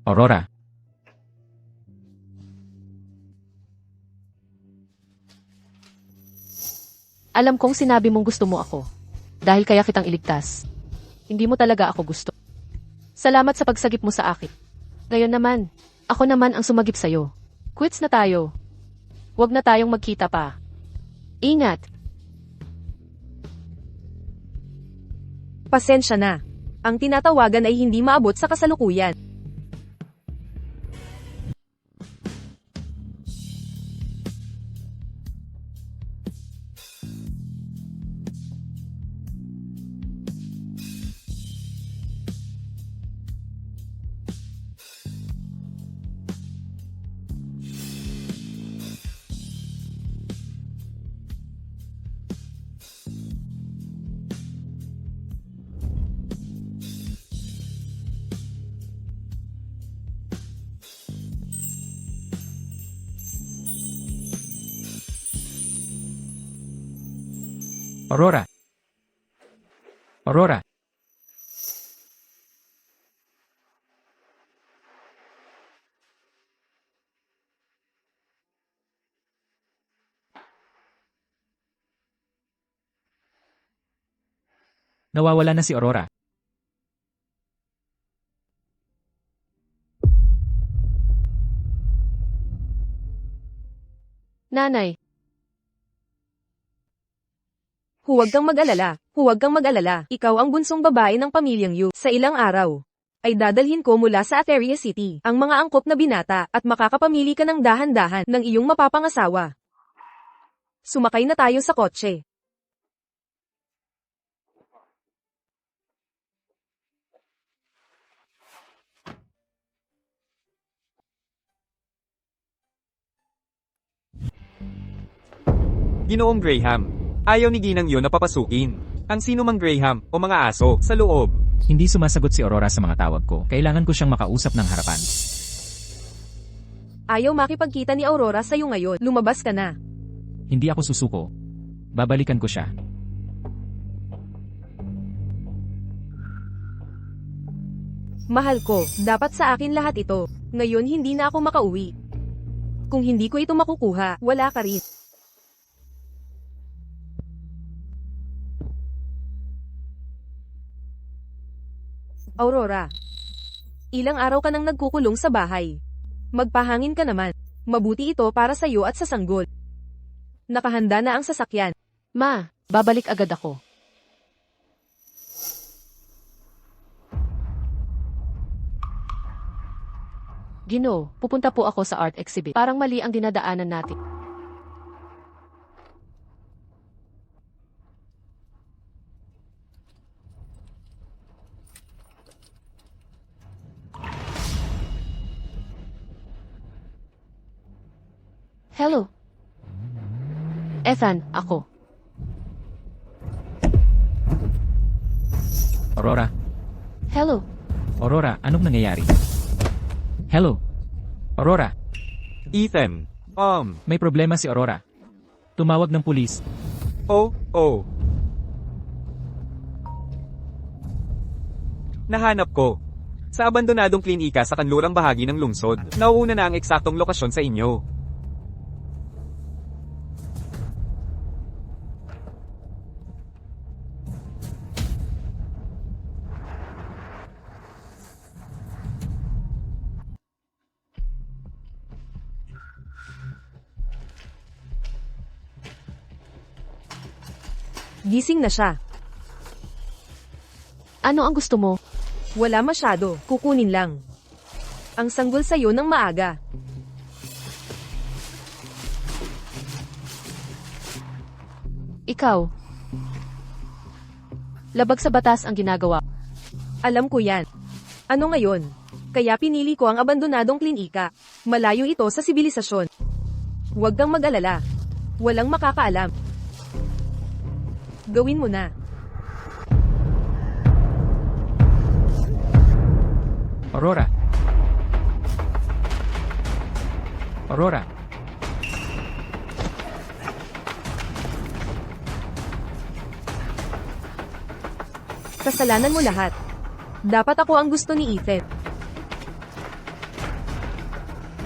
Aurora, Alam kong sinabi mong gusto mo ako. Dahil kaya kitang iligtas. Hindi mo talaga ako gusto. Salamat sa pagsagip mo sa akin. Ngayon naman, ako naman ang sumagip sa'yo. Quits na tayo. Huwag na tayong magkita pa. Ingat! Pasensya na. Ang tinatawagan ay hindi maabot sa kasalukuyan. Aurora, Aurora, nawawala na si Aurora. Nanay, Huwag kang mag-alala, huwag kang mag-alala. Ikaw ang bunsong babae ng pamilyang Yu. Sa ilang araw, ay dadalhin ko mula sa Ateria City ang mga angkop na binata at makakapamili ka ng dahan-dahan ng iyong mapapangasawa. Sumakay na tayo sa kotse. Ginoong Graham. Ayaw ni Ginang yun na papasukin. Ang sino mang Graham o mga aso sa loob. Hindi sumasagot si Aurora sa mga tawag ko. Kailangan ko siyang makausap ng harapan. Ayaw makipagkita ni Aurora sa'yo ngayon. Lumabas ka na. Hindi ako susuko. Babalikan ko siya. Mahal ko, dapat sa akin lahat ito. Ngayon hindi na ako makauwi. Kung hindi ko ito makukuha, wala ka rin. Aurora, ilang araw ka nang nagkukulong sa bahay. Magpahangin ka naman. Mabuti ito para sa iyo at sa sanggol. Nakahanda na ang sasakyan. Ma, babalik agad ako. Gino, pupunta po ako sa art exhibit. Parang mali ang dinadaanan natin. Hello. Ethan, ako. Aurora, Hello. Aurora, anong nangyayari? Hello? Aurora, Ethan. may problema si Aurora. Tumawag ng pulis. Oh. Nahanap ko. Sa abandonadong klinika sa kanlurang bahagi ng lungsod. Nauuna na ang eksaktong lokasyon sa inyo. Gising na siya. Ano ang gusto mo? Wala masyado, kukunin lang. Ang sanggol sa'yo ng maaga. Ikaw. Labag sa batas ang ginagawa. Alam ko yan. Ano ngayon? Kaya pinili ko ang abandonadong klinika. Malayo ito sa sibilisasyon. Huwag kang mag-alala. Walang makakaalam. Gawin mo na. Aurora. Aurora. Kasalanan mo lahat. Dapat ako ang gusto ni Ethan.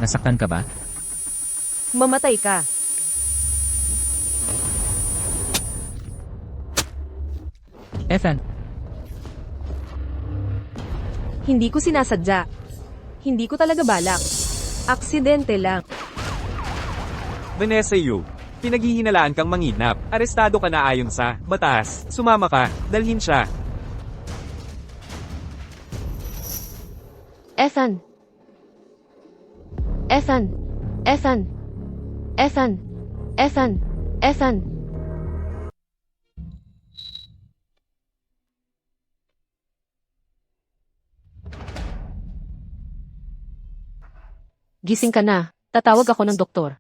Nasaktan ka ba? Mamatay ka. Ethan, Hindi ko sinasadya. Hindi ko talaga balak. Aksidente lang. Vanessa Yu, pinaghihinalaan kang mangidnap. Arestado ka na ayon sa batas. Sumama ka, dalhin siya. Ethan. Ethan. Ethan. Ethan. Ethan. Ethan. Gising ka na. Tatawag ako ng doktor.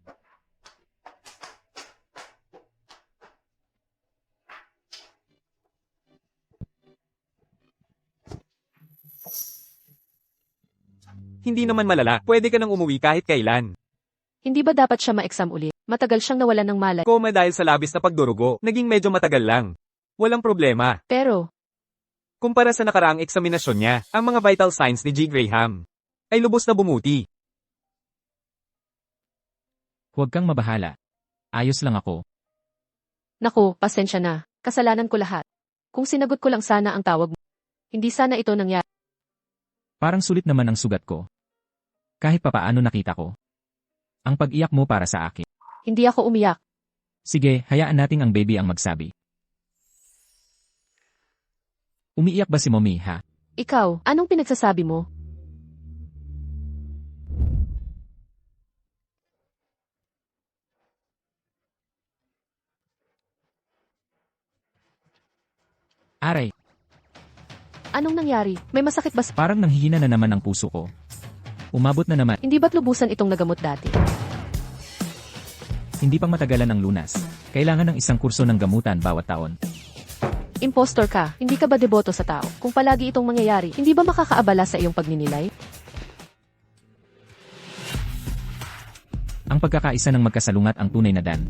Hindi naman malala, pwede ka nang umuwi kahit kailan. Hindi ba dapat siya ma-exam ulit? Matagal siyang nawalan ng malay. Koma dahil sa labis na pagdurugo, naging medyo matagal lang. Walang problema. Pero, Kumpara sa nakaraang eksaminasyon niya, ang mga vital signs ni G. Graham ay lubos na bumuti. huwag kang mabahala. Ayos lang ako. naku, pasensya na. Kasalanan ko lahat. Kung sinagot ko lang sana ang tawag mo, hindi sana ito nangyari. Parang sulit naman ang sugat ko. Kahit papaano nakita ko. Ang pag-iyak mo para sa akin. Hindi ako umiyak. Sige, hayaan nating ang baby ang magsabi. Umiiyak ba si mommy, ha? Ikaw, anong pinagsasabi mo? Aray, Anong nangyari? May masakit ba? parang nanghihina na naman ang puso ko. Umabot na naman, Hindi ba't lubusan itong nagamot dati? hindi pang matagalan ang lunas. Kailangan ng isang kurso ng gamutan bawat taon. Impostor ka, hindi ka ba deboto sa tao? Kung palagi itong mangyayari, hindi ba makakaabala sa iyong pagninilay? Ang pagkakaisa ng magkasalungat ang tunay na dan.